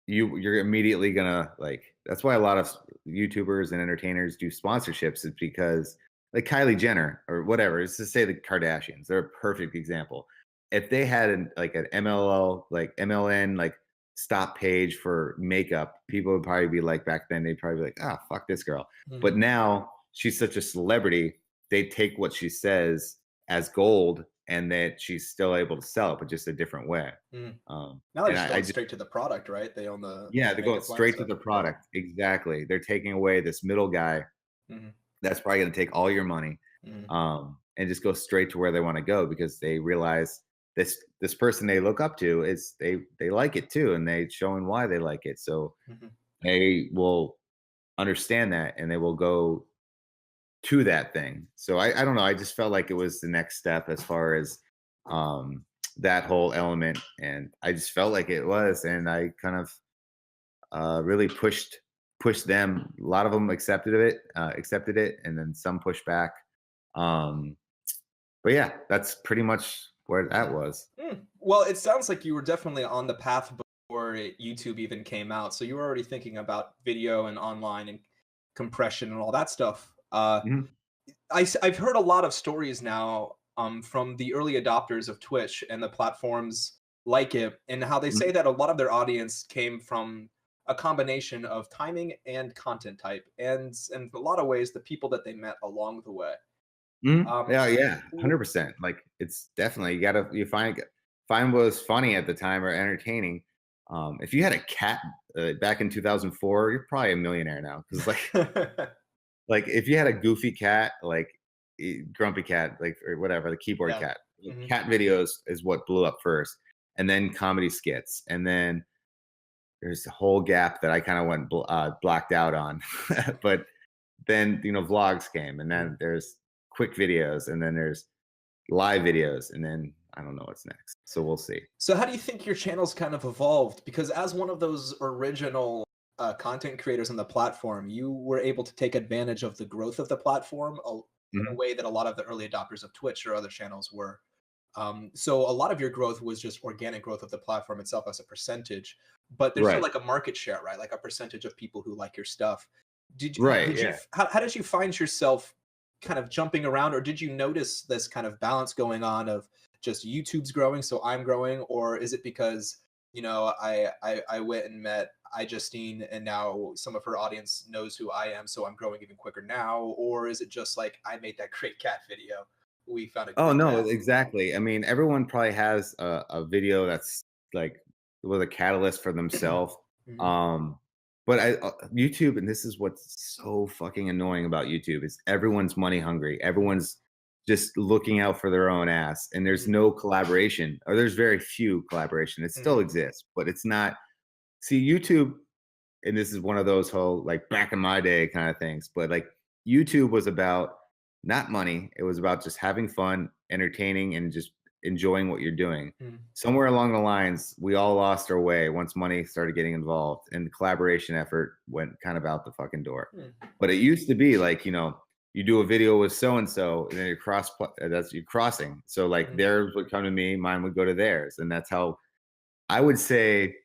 you're immediately gonna like. That's why a lot of YouTubers and entertainers do sponsorships, is because like Kylie Jenner or whatever. Let's just say the Kardashians. They're a perfect example. If they had an MLN stop page for makeup, people would probably be like, back then they'd probably be like, ah, fuck this girl. Mhm. But now she's such a celebrity, they take what she says as gold and that she's still able to sell it, but just a different way. Now they're just going straight to the product, right? They own the they're going makeup line straight to stuff. the product. Exactly. They're taking away this middle guy Mhm. that's probably going to take all your money and just go straight to where they want to go because they realize this person they look up to is they like it too, and they showing why they like it. So they will understand that and they will go to that thing. So I don't know. I just felt like it was the next step as far as that whole element, and I just felt like it was, and I kind of really pushed them. A lot of them accepted it, and then some pushed back. But yeah, that's pretty much where that was. Well, it sounds like you were definitely on the path before YouTube even came out. So you were already thinking about video and online and compression and all that stuff. I've heard a lot of stories now from the early adopters of Twitch and the platforms like it, and how they say that a lot of their audience came from a combination of timing and content type, and in a lot of ways, the people that they met along the way. Yeah, 100%. Like it's definitely you find what was funny at the time or entertaining, If you had a cat back in 2004, you're probably a millionaire now. Because like if you had a goofy cat, like grumpy cat, like or whatever, the keyboard Yeah. cat, Mhm. cat videos is what blew up first, and then comedy skits, and then there's a whole gap that I kind of went blacked out on. But then vlogs came, and then there's quick videos, and then there's live videos, and then I don't know what's next. So we'll see. So how do you think your channel's kind of evolved? Because as one of those original content creators on the platform, you were able to take advantage of the growth of the platform in a way that a lot of the early adopters of Twitch or other channels were. So a lot of your growth was just organic growth of the platform itself as a percentage, but there's still Right. like a market share, right? Like a percentage of people who like your stuff. Right, Did you, yeah. how did you find yourself kind of jumping around, or did you notice this kind of balance going on of just YouTube's growing, so I'm growing, or is it because I went and met iJustine and now some of her audience knows who I am, so I'm growing even quicker now, or is it just like I made that great cat video? We found a Oh great no, cat. exactly. I mean, everyone probably has a video that's like was a catalyst for themselves. Mhm. But YouTube, and this is what's so fucking annoying about YouTube, is everyone's money hungry. Everyone's just looking out for their own ass, and there's no collaboration, or there's very few collaboration. It still exists, but it's not. See, YouTube, and this is one of those whole like back in my day kind of things, but like YouTube was about not money. It was about just having fun, entertaining, and just enjoying what you're doing. Mhm. Somewhere along the lines, we all lost our way once money started getting involved, and the collaboration effort went kind of out the fucking door. But it used to be like, you do a video with so and so, and then that's you crossing. So like theirs would come to me, mine would go to theirs, and that's how I would say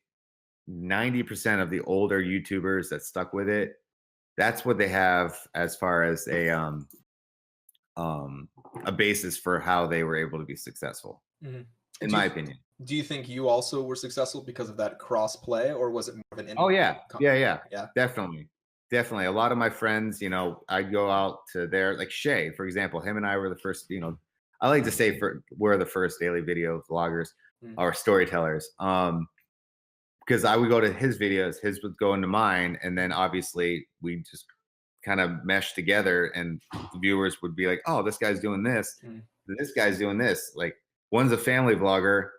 90% of the older YouTubers that stuck with it, that's what they have as far as a basis for how they were able to be successful, Mhm. in Do my you- opinion. Do you think you also were successful because of that cross play, or was it more of an Oh yeah, yeah, Yeah. definitely. A lot of my friends, I'd go out to their, like Shay, for example. Him and I were the first. I like to say we're the first daily video vloggers or storytellers. Because I would go to his videos, his would go into mine, and then obviously we just kind of mesh together, and the viewers would be like, "Oh, this guy's doing this, this guy's doing this." Like one's a family vlogger.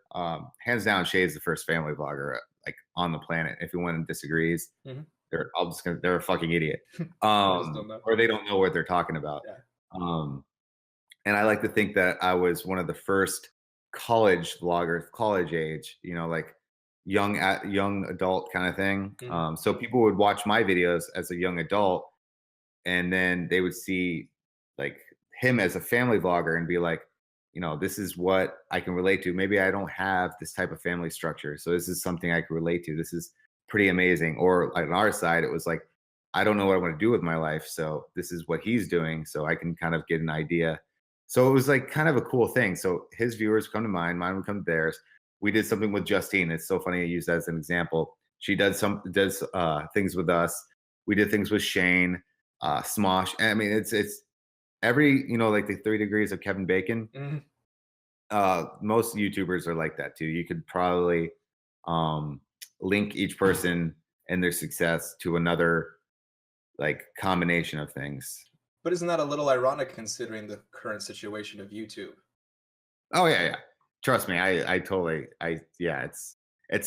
Hands down, Shay's the first family vlogger like on the planet. If anyone disagrees, they're a fucking idiot, or they don't know what they're talking about. Yeah. And I like to think that I was one of the first college vloggers, college age, like young adult kind of thing. So people would watch my videos as a young adult, and then they would see like him as a family vlogger and be like, this is what I can relate to. Maybe I don't have this type of family structure, so this is something I can relate to. This is pretty amazing. Or on our side, it was like, I don't know what I want to do with my life, so this is what he's doing, so I can kind of get an idea. So it was like kind of a cool thing. So his viewers come to mine would come to theirs. We did something with Justine. It's so funny to use that as an example. She does things with us. We did things with Shane, Smosh. And I mean, it's every like the 3 degrees of Kevin Bacon. Most YouTubers are like that too. You could probably link each person and their success to another like combination of things. But isn't that a little ironic considering the current situation of YouTube? Oh yeah. Trust me, I totally it's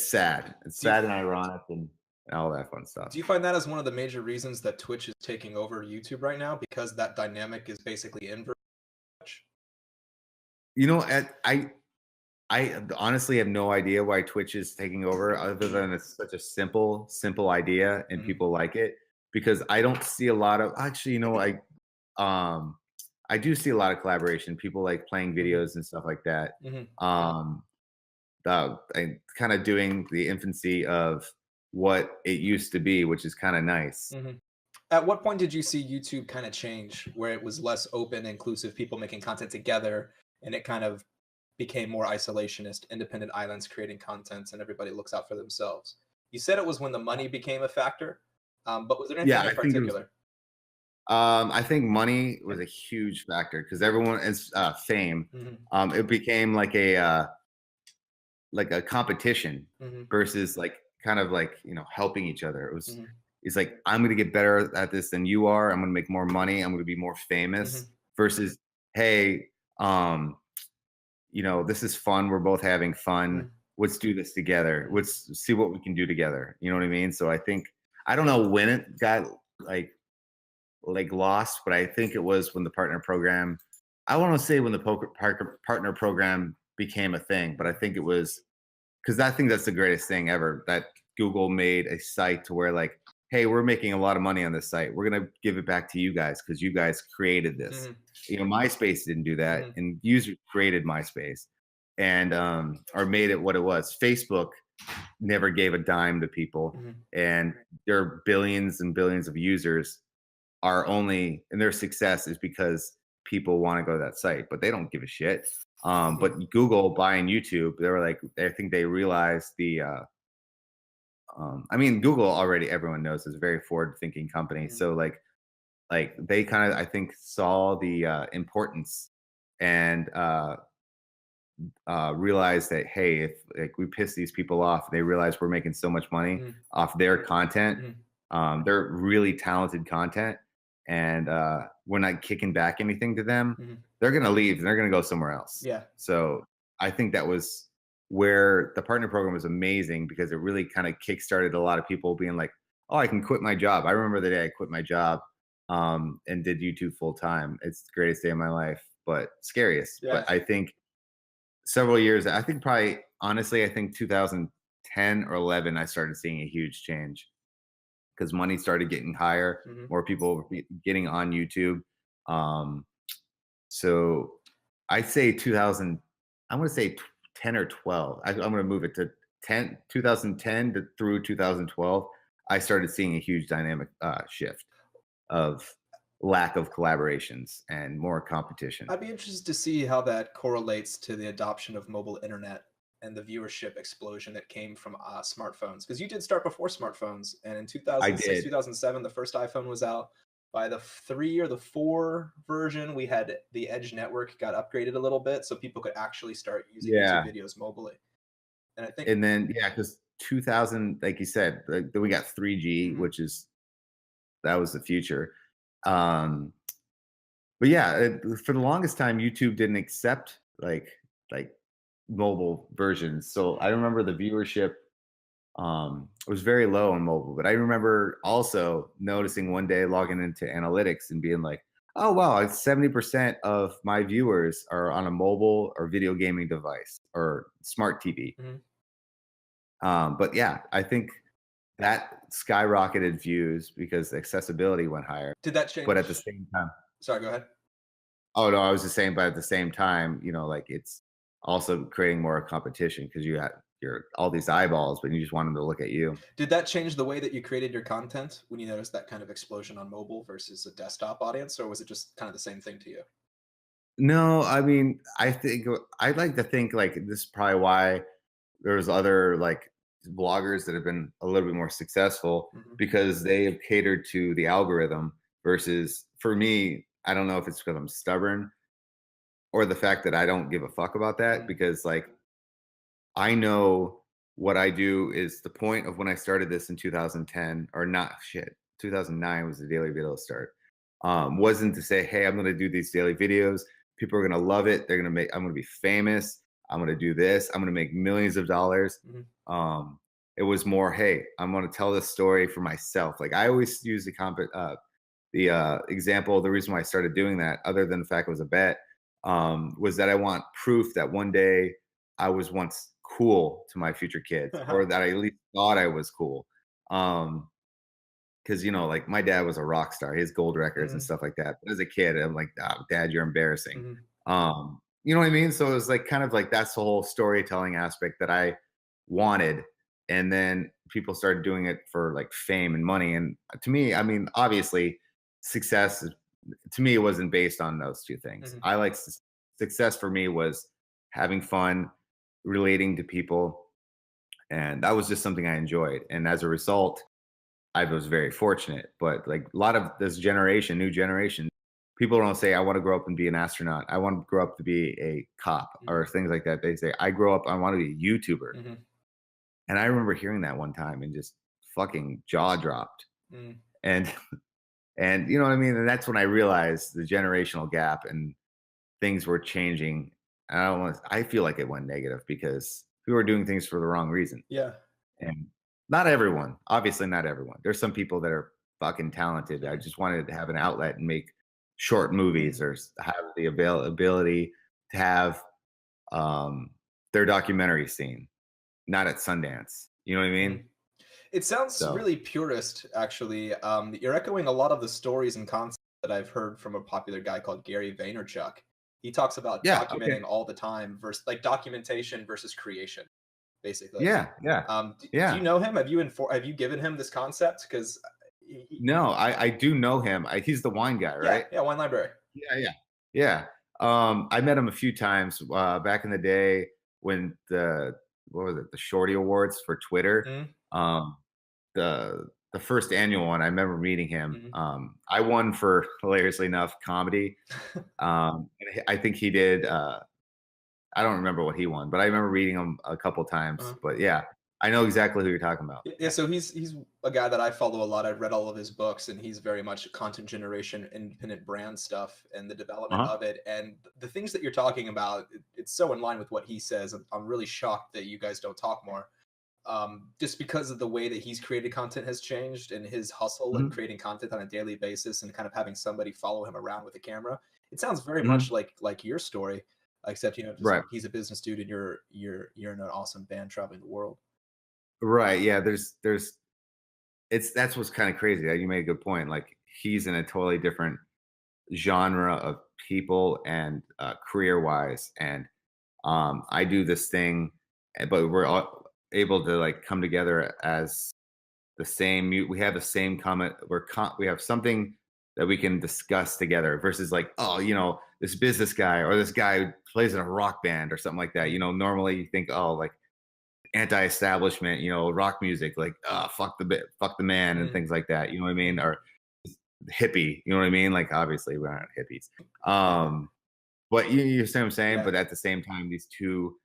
sad. It's sad and ironic and all that fun stuff. Do you find that as one of the major reasons that Twitch is taking over YouTube right now, because that dynamic is basically inverse? I honestly have no idea why Twitch is taking over, other than it's such a simple idea and people like it. Because I don't see a lot of I do see a lot of collaboration. People like playing videos and stuff like that. And kind of doing the infancy of what it used to be, which is kind of nice. At what point did you see YouTube kind of change, where it was less open, inclusive, people making content together, and it kind of became more isolationist, independent islands creating content, and everybody looks out for themselves? You said it was when the money became a factor, but was there anything in particular? I think money was a huge factor, because everyone is fame. It became like a competition versus like kind of like, you know, helping each other. It was, Mhm. it's like, I'm going to get better at this than you are. I'm going to make more money. I'm going to be more famous versus, hey, you know, this is fun. We're both having fun. Let's do this together. Let's see what we can do together. You know what I mean? So I think, I don't know when it got like lost, but I think it was when the partner program, I want to say when the partner program became a thing, but I think it was because I think that's the greatest thing ever that Google made a site to where like, hey, we're making a lot of money on this site. We're gonna give it back to you guys because you guys created this. You know, MySpace didn't do that, and users created MySpace and or made it what it was. Facebook never gave a dime to people, and their billions and billions of users are only, and their success is because people want to go to that site, but they don't give a shit. But Google buying YouTube, they were like, I think they realized the, I mean, Google already, everyone knows is a very forward-thinking company. So like they kind of, I think, saw the importance and realized that, hey, if like we piss these people off, they realize we're making so much money off their content. They're really talented content, and we're not kicking back anything to them. They're gonna leave and they're gonna go somewhere else. Yeah. So I think that was where the partner program was amazing because it really kind of kickstarted a lot of people being like, oh, I can quit my job. I remember the day I quit my job and did YouTube full time. It's the greatest day of my life, but scariest. Yeah. But I think several years, I think probably honestly, I think 2010 or 11, I started seeing a huge change because money started getting higher, more people were getting on YouTube. So I'd say 2000, I'm going to say 10 or 12. I'm going to move it to 2010 through 2012. I started seeing a huge dynamic shift of lack of collaborations and more competition. I'd be interested to see how that correlates to the adoption of mobile internet and the viewership explosion that came from smartphones. Because you did start before smartphones, and in 2006, 2007, the first iPhone was out. By the 3 or the 4 version, we had the Edge network got upgraded a little bit, so people could actually start using YouTube videos mobily. And I think, and then because 2000, like you said, then we got 3G, which is that was the future. But yeah, for the longest time, YouTube didn't accept like mobile versions. So I remember the viewership was very low on mobile. But I remember also noticing one day logging into analytics and being like, oh wow, 70% of my viewers are on a mobile or video gaming device or smart TV. But yeah, I think that skyrocketed views because accessibility went higher. did that change? But at the same time, Sorry, go ahead. oh no, I was just saying, but at the same time, you know, like it's also creating more competition because you had all these eyeballs, but you just want them to look at you. Did that change the way that you created your content when you noticed that kind of explosion on mobile versus a desktop audience, or was it just kind of the same thing to you? No, I mean, I think I'd like to think like this is probably why there's other like bloggers that have been a little bit more successful because they have catered to the algorithm versus for me, I don't know if it's because I'm stubborn or the fact that I don't give a fuck about that because like I know what I do is the point of when I started this in 2010 or not 2009 was the daily video start. Wasn't to say, hey, I'm going to do these daily videos. People are going to love it. I'm going to be famous. I'm going to do this. I'm going to make millions of dollars. It was more, hey, I'm going to tell this story for myself. Like I always use the example. The reason why I started doing that, other than the fact it was a bet, was that I want proof that one day I was once cool to my future kids, or that I at least thought I was cool. Because you know, like my dad was a rock star. He has gold records and stuff like that. But as a kid, I'm like, oh, Dad, you're embarrassing. You know what I mean? So it was like kind of like that's the whole storytelling aspect that I wanted. And then people started doing it for like fame and money. And to me, I mean, obviously, success to me it wasn't based on those two things. I like success for me was having fun, relating to people, and that was just something I enjoyed. And as a result, I was very fortunate. But like a lot of this generation, new generation, people don't say, I want to grow up and be an astronaut. I want to grow up to be a cop or things like that. They say, I grow up, I want to be a YouTuber. And I remember hearing that one time and just fucking jaw dropped. Mm. And and you know what I mean? And that's when I realized the generational gap and things were changing. And I feel like it went negative because we were doing things for the wrong reason. Yeah. And not everyone, obviously not everyone. There's some people that are fucking talented. I just wanted to have an outlet and make short movies or have the ability to have their documentary scene, not at Sundance. You know what I mean? It sounds So- really purist, actually. You're echoing a lot of the stories and concepts that I've heard from a popular guy called Gary Vaynerchuk. He talks about Yeah, documenting okay. all the time versus like documentation versus creation, basically. Yeah. Do Yeah. you know him? Have you given him this concept? Because No, I do know him. He's the wine guy, right? yeah, Wine Library. Yeah. I met him a few times back in the day when the Shorty Awards for Twitter. Mhm. The first annual one, I remember meeting him. I won for, hilariously enough, comedy. And I think he did. I don't remember what he won, but I remember reading him a couple times. But yeah, I know exactly who you're talking about. Yeah, so he's a guy that I follow a lot. I've read all of his books, and he's very much content generation, independent brand stuff, and the development of it. And the things that you're talking about, it's so in line with what he says. I'm really shocked that you guys don't talk more, just because of the way that he's created content has changed, and his hustle and creating content on a daily basis, and kind of having somebody follow him around with a camera. It sounds very much like your story, except just Right. like he's a business dude, and you're in an awesome band traveling the world. Right. Yeah. That's what's kind of crazy. You made a good point. Like he's in a totally different genre of people and career wise. And I do this thing, but we're all able to like come together as the same. We have the same comment. We have something that we can discuss together versus like, oh, this business guy or this guy who plays in a rock band or something like that. Normally you think, oh, like anti-establishment, rock music, like fuck the man and things like that. You know what I mean? Or hippie, you know what I mean? Like obviously we're not hippies. But you see what I'm saying? Yeah. But at the same time, these two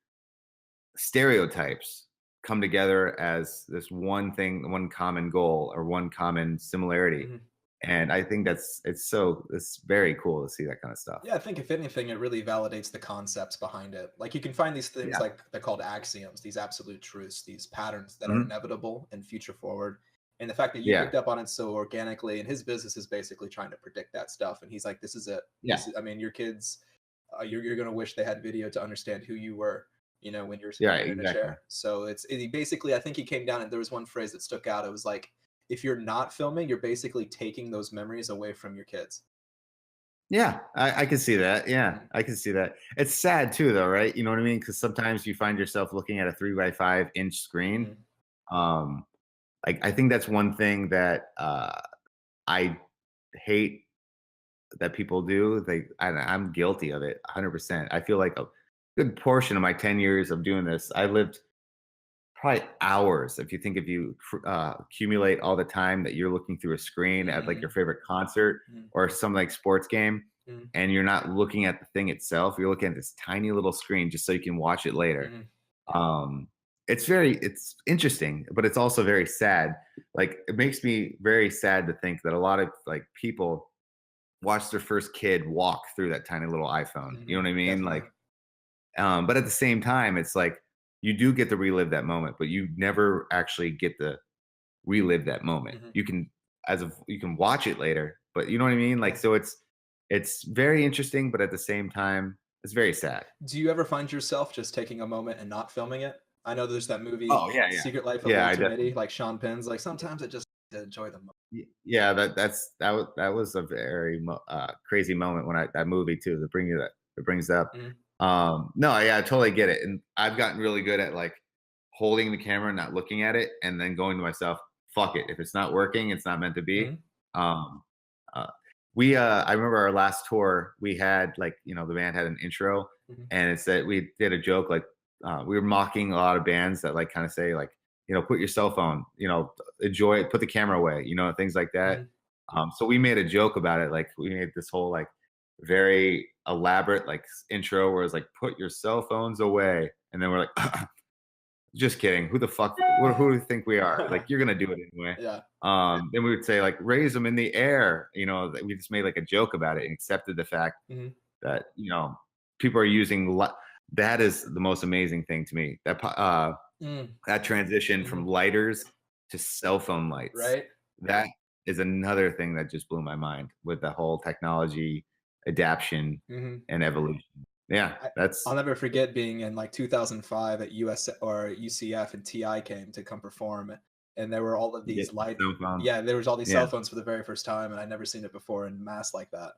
stereotypes come together as this one thing, one common goal or one common similarity. And I think it's very cool to see that kind of stuff. Yeah, I think if anything, it really validates the concepts behind it. Like you can find these things like they're called axioms, these absolute truths, these patterns that are inevitable and future forward. And the fact that you picked up on it so organically, and his business is basically trying to predict that stuff. And he's like, this is it. Yeah. I mean, your kids, you're going to wish they had video to understand who you were, when you're Yeah, in a chair. So basically, I think he came down and there was one phrase that stuck out. It was like, if you're not filming, you're basically taking those memories away from your kids. Yeah, I can see that. Yeah, I can see that. It's sad too, though, right? You know what I mean? Because sometimes you find yourself looking at a 3x5 inch screen. Like I think that's one thing that I hate that people do. I'm guilty of it 100%. I feel like a good portion of my 10 years of doing this, I lived probably hours. If you accumulate all the time that you're looking through a screen at like your favorite concert or some like sports game, and you're not looking at the thing itself, you're looking at this tiny little screen just so you can watch it later. It's interesting, but it's also very sad. Like it makes me very sad to think that a lot of like people watch their first kid walk through that tiny little iPhone. You know what I mean? Definitely. Like, but at the same time, it's like you do get to relive that moment, but you never actually get to relive that moment. You can watch it later, but you know what I mean? Like, so it's very interesting, but at the same time, it's very sad. Do you ever find yourself just taking a moment and not filming it? I know there's that movie, Secret Life of Walter Mitty, like Sean Penn's, like sometimes I just enjoy the moment. Yeah, that was a very crazy moment when that movie too. That brings up. No, yeah, I totally get it, and I've gotten really good at like holding the camera, and not looking at it, and then going to myself, "Fuck it, if it's not working, it's not meant to be." I remember our last tour, we had like the band had an intro, and it said we did a joke like we were mocking a lot of bands that like kind of say like put your cell phone, enjoy it, put the camera away, things like that. So we made a joke about it, like we made this whole like very elaborate like intro where it's like put your cell phones away, and then we're like just kidding. Who the fuck? Who do you think we are? Like, you're gonna do it anyway. Yeah. Then we would say like, raise them in the air. You know, we just made like a joke about it and accepted the fact that, you know, people are using. That is the most amazing thing to me. That transition from lighters to cell phone lights. Right. That is another thing that just blew my mind with the whole technology adaptation and evolution. Yeah, I'll never forget being in like 2005 at US or UCF, and TI came to come perform, and there were all of these there was all these cell phones for the very first time, and I'd never seen it before in mass like that.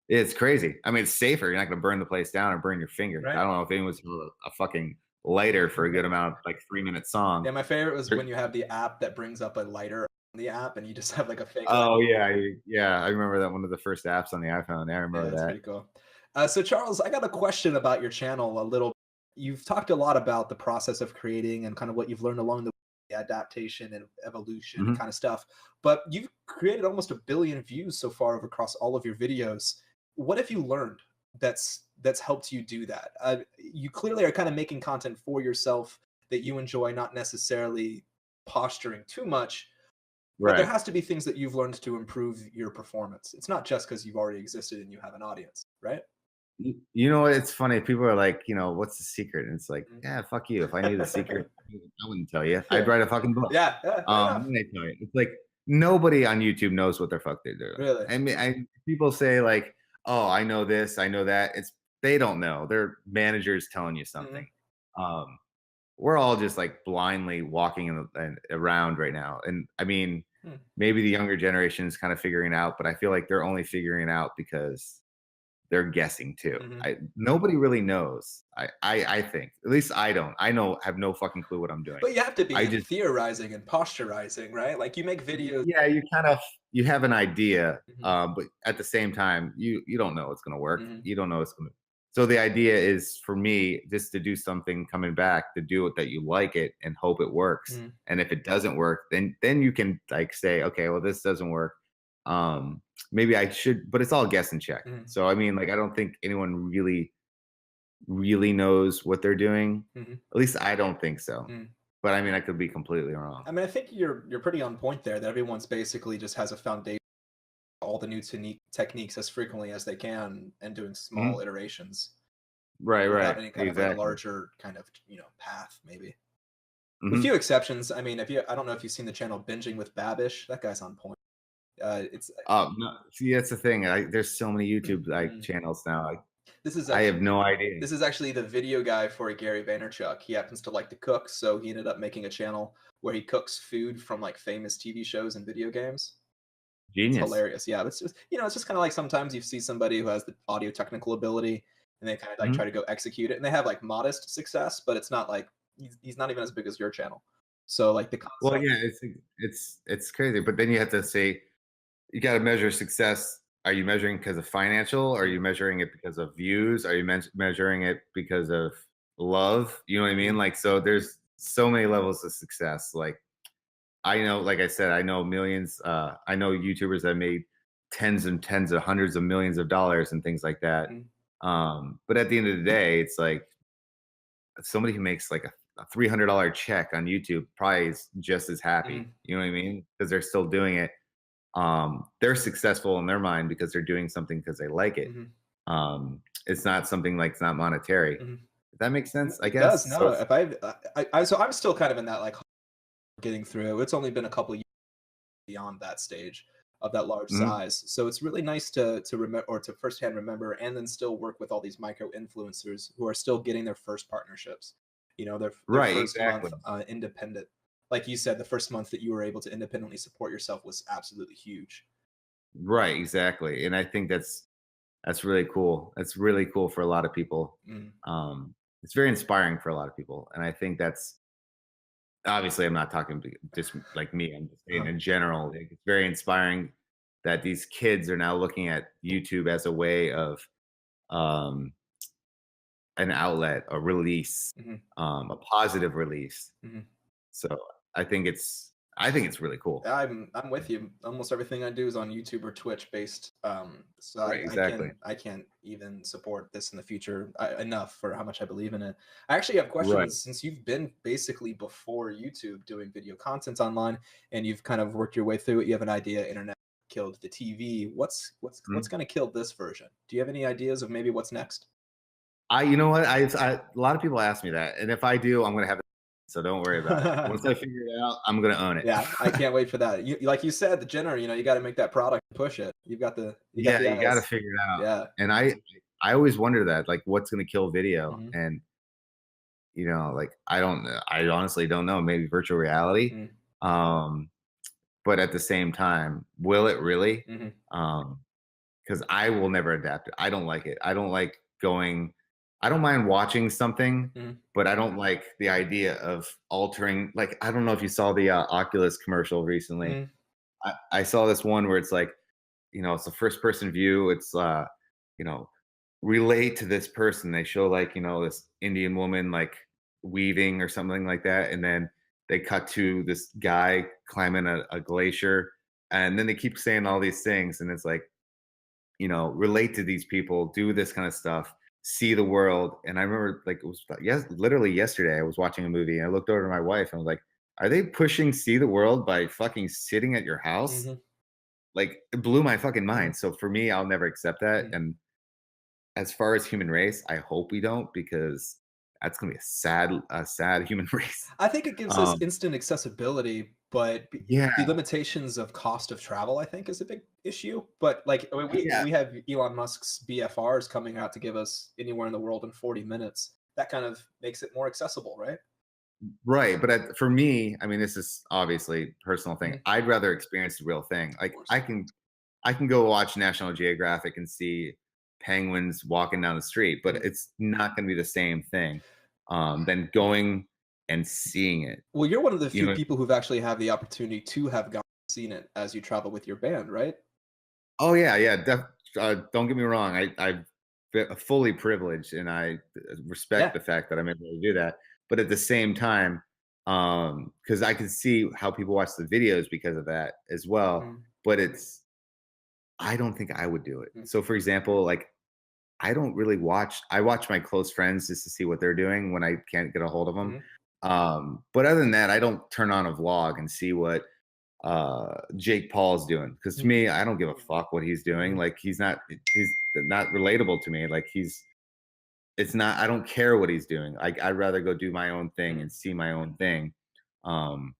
It's crazy. I mean, it's safer. You're not going to burn the place down or burn your finger. Right. I don't know if anyone's a fucking lighter for a good amount, like 3-minute song. Yeah, my favorite was when you have the app that brings up a lighter on the app, and you just have like a fake. Oh yeah. I remember that, one of the first apps on the iPhone. I remember that's that. pretty cool. So Charles, I got a question about your channel a little. You've talked a lot about the process of creating and kind of what you've learned along the way, adaptation and evolution kind of stuff. But you've created almost 1 billion views so far across all of your videos. What have you learned that's helped you do that? You clearly are kind of making content for yourself that you enjoy, not necessarily posturing too much. But there has to be things that you've learned to improve your performance. It's not just because you've already existed and you have an audience, right? You know, it's funny. People are like, you know, what's the secret? And it's like, yeah, fuck you. If I knew the secret, I wouldn't tell you. I'd write a fucking book. Yeah. Tell you. It's like nobody on YouTube knows what the fuck they're doing. Really? I mean, people say like, oh, I know this, I know that. They don't know. They're managers telling you something. We're all just like blindly walking around right now. And I mean, maybe the younger generation is kind of figuring it out, but I feel like they're only figuring it out because they're guessing too. Nobody really knows. I think, at least I don't. I have no fucking clue what I'm doing. But you have to be theorizing and posturizing, right? Like you make videos. Yeah, you have an idea, but at the same time, you don't know it's gonna work. You don't know it's gonna. So the idea is for me just to do something coming back, to do it that you like it and hope it works. And if it doesn't work, then you can like say, okay, well, this doesn't work. Maybe I should, but it's all guess and check. So I mean, like, I don't think anyone really knows what they're doing. At least I don't think so. But I mean, I could be completely wrong. I mean, I think you're pretty on point there. That everyone's basically just has a foundation, all the new techniques as frequently as they can, and doing small iterations. Right. Without any kind of like larger kind of path, maybe. With a few exceptions. I mean, I don't know if you've seen the channel Binging with Babish. That guy's on point. No, see, that's the thing. There's so many YouTube channels now. I have no idea. This is actually the video guy for Gary Vaynerchuk. He happens to like to cook, so he ended up making a channel where he cooks food from like famous TV shows and video games. Genius. It's hilarious. Yeah, it's just it's just kind of like sometimes you see somebody who has the audio technical ability and they kind of like try to go execute it, and they have like modest success, but it's not like he's not even as big as your channel. So like the concept. Well, yeah, it's crazy, but then you have to say, you got to measure success. Are you measuring because of financial? Are you measuring it because of views? Are you measuring it because of love? You know what I mean? Like, so there's so many levels of success. Like, I know, like I said, I know millions. I know YouTubers that made tens and tens of hundreds of millions of dollars and things like that. But at the end of the day, it's like somebody who makes like a $300 check on YouTube probably is just as happy. You know what I mean? Because they're still doing it. They're successful in their mind because they're doing something because they like it. It's not something like, it's not monetary. If that makes sense, I guess. It does. No, so I'm still kind of in that like getting through. It's only been a couple years beyond that stage of that large size. So it's really nice to remember, or to firsthand remember, and then still work with all these micro influencers who are still getting their first partnerships. Their first month independent. Like you said, the first month that you were able to independently support yourself was absolutely huge. Right, exactly. And I think that's really cool. That's really cool for a lot of people. It's very inspiring for a lot of people. And I think that's, obviously I'm not talking just like me, I'm just saying in general, it's very inspiring that these kids are now looking at YouTube as a way of an outlet, a release, a positive release. So I think I think it's really cool. I'm with you. Almost everything I do is on YouTube or Twitch based. So Right, exactly. I can't even support this in the future enough for how much I believe in it. I actually have Right. questions since you've been basically before YouTube doing video content online, and you've kind of worked your way through it. You have an idea. Internet killed the TV. What's Mhm. going to kill this version? Do you have any ideas of maybe what's next? You know what? A lot of people ask me that, and if I do, I'm gonna have it. So don't worry about it. Once I figure it out, I'm gonna own it. Yeah, I can't wait for that. You like you said, the Jenner, you got to make that product and push it. You got Yeah, the you got to eyes. figure it out. Yeah. And I always wonder that, like, what's gonna kill video? Mhm. And like, I don't know. I honestly don't know. Maybe virtual reality. Mm. Um, but at the same time, will it really? Mhm. Because I will never adapt it. I don't like it. I don't like going. I don't mind watching something, Mhm. but I don't like the idea of altering. Like, I don't know if you saw the Oculus commercial recently. Mhm. I saw this one where it's like, it's a first person view. It's you know, relate to this person. They show like, this Indian woman like weaving or something like that. And then they cut to this guy climbing a glacier. And then they keep saying all these things. And it's like, relate to these people, do this kind of stuff, see the world. And I remember like it was literally yesterday, I was watching a movie and I looked over to my wife and I was like, are they pushing see the world by fucking sitting at your house? Mhm. Like it blew my fucking Mhm. mind. So for me, I'll never accept that. Mhm. And as far as human race, I hope we don't because that's gonna be a sad human race. I think it gives us Um, instant accessibility, but yeah, the limitations of cost of travel, I think, is a big issue. But like yeah, we have Elon Musk's BFRs coming out to give us anywhere in the world in 40 minutes. That kind of makes it more accessible, right? right. But for me, I mean, this is obviously a personal thing. Mhm. I'd rather experience the real thing. Of Like course. I can go watch National Geographic and see penguins walking down the street, but Mhm. it's not going to be the same thing than going and seeing it. Well, you're one of the You few know? people who've actually had the opportunity to have seen it as you travel with your band, right? Oh yeah, yeah. Don't get me wrong. I'm fully privileged, and I respect Yeah. the fact that I'm able to do that. But at the same time, because I can see how people watch the videos because of that as well. Mhm. But I don't think I would do it. Mhm. So, for example, like I don't really watch. I watch my close friends just to see what they're doing when I can't get a hold of them. Mhm. But other than that, I don't turn on a vlog and see what Jake Paul's doing because to Mhm. me, I don't give a fuck what he's doing. Mhm. Like he's not relatable to me. Like it's not. I don't care what he's doing. I'd rather go do my own thing Mhm. and see my own thing. Um,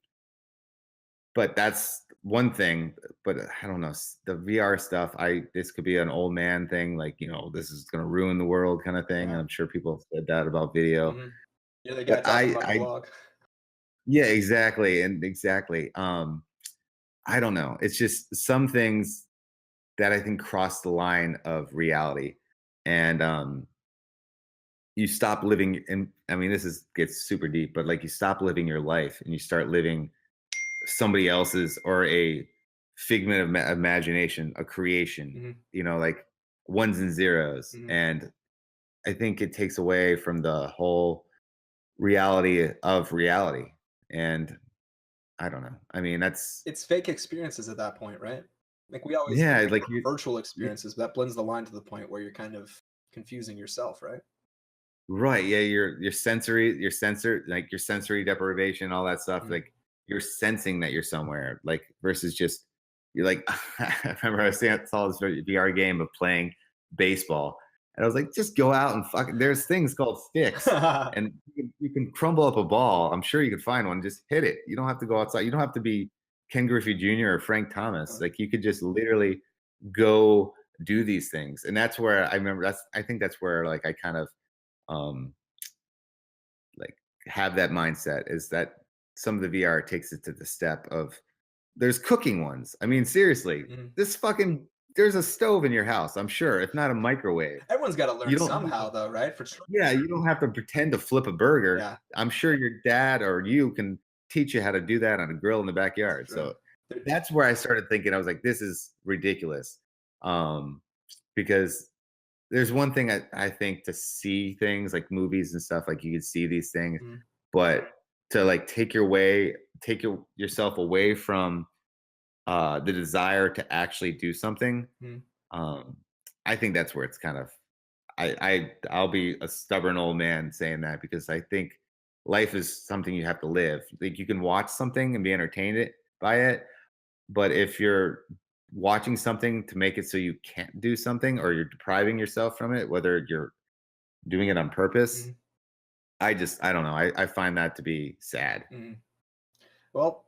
but that's one thing. But I don't know the VR stuff. This could be an old man thing. Like this is gonna ruin the world kind of thing. Yeah. I'm sure people have said that about video. Mhm. You're the guy But talking about the vlog. yeah, exactly, and exactly. I don't know. It's just some things that I think cross the line of reality. And you stop living in I mean, this is gets super deep, but like you stop living your life and you start living somebody else's or a figment of imagination, a creation, Mhm. like ones and zeros. Mhm. And I think it takes away from the whole reality of reality. And I don't know. I mean, that's It's fake experiences at that point, right? Like we always yeah, think like virtual experiences, but that blends the line to the point where you're kind of confusing yourself, right? right, yeah, your sensory deprivation, all that stuff, Mhm. like, you're sensing that you're somewhere, like, versus just you're like I remember saw this VR game of playing baseball, and I was like, "Just go out and there's things called sticks, and you can crumble up a ball, I'm sure you could find one, just hit it. You don't have to go outside, you don't have to be Ken Griffey Jr. or Frank Thomas, like, you could just literally go do these things, and that's where I think that's where, like, I kind of um like have that mindset is that some of the VR takes it to the step of there's cooking ones. I mean, seriously, Mhm. there's a stove in your house, I'm sure, if not a microwave. Everyone's got to learn You don't somehow, though, right? For sure. yeah, you don't have to pretend to flip a burger. Yeah, I'm sure your dad or you can teach you how to do that on a grill in the that's backyard. true. So that's where I started thinking, I was like, this is ridiculous. Um, because there's one thing I think to see things like movies and stuff, like you can see these things, Mhm. but to like take your way take yourself away from the desire to actually do something, Mm. I think that's where it's kind of I'll be a stubborn old man saying that, because I think life is something you have to live. Like, you can watch something and be entertained by it, but if you're watching something to make it so you can't do something, or you're depriving yourself from it, whether you're doing it on purpose, Mhm. I don't know. I find that to be sad. Mhm. Well,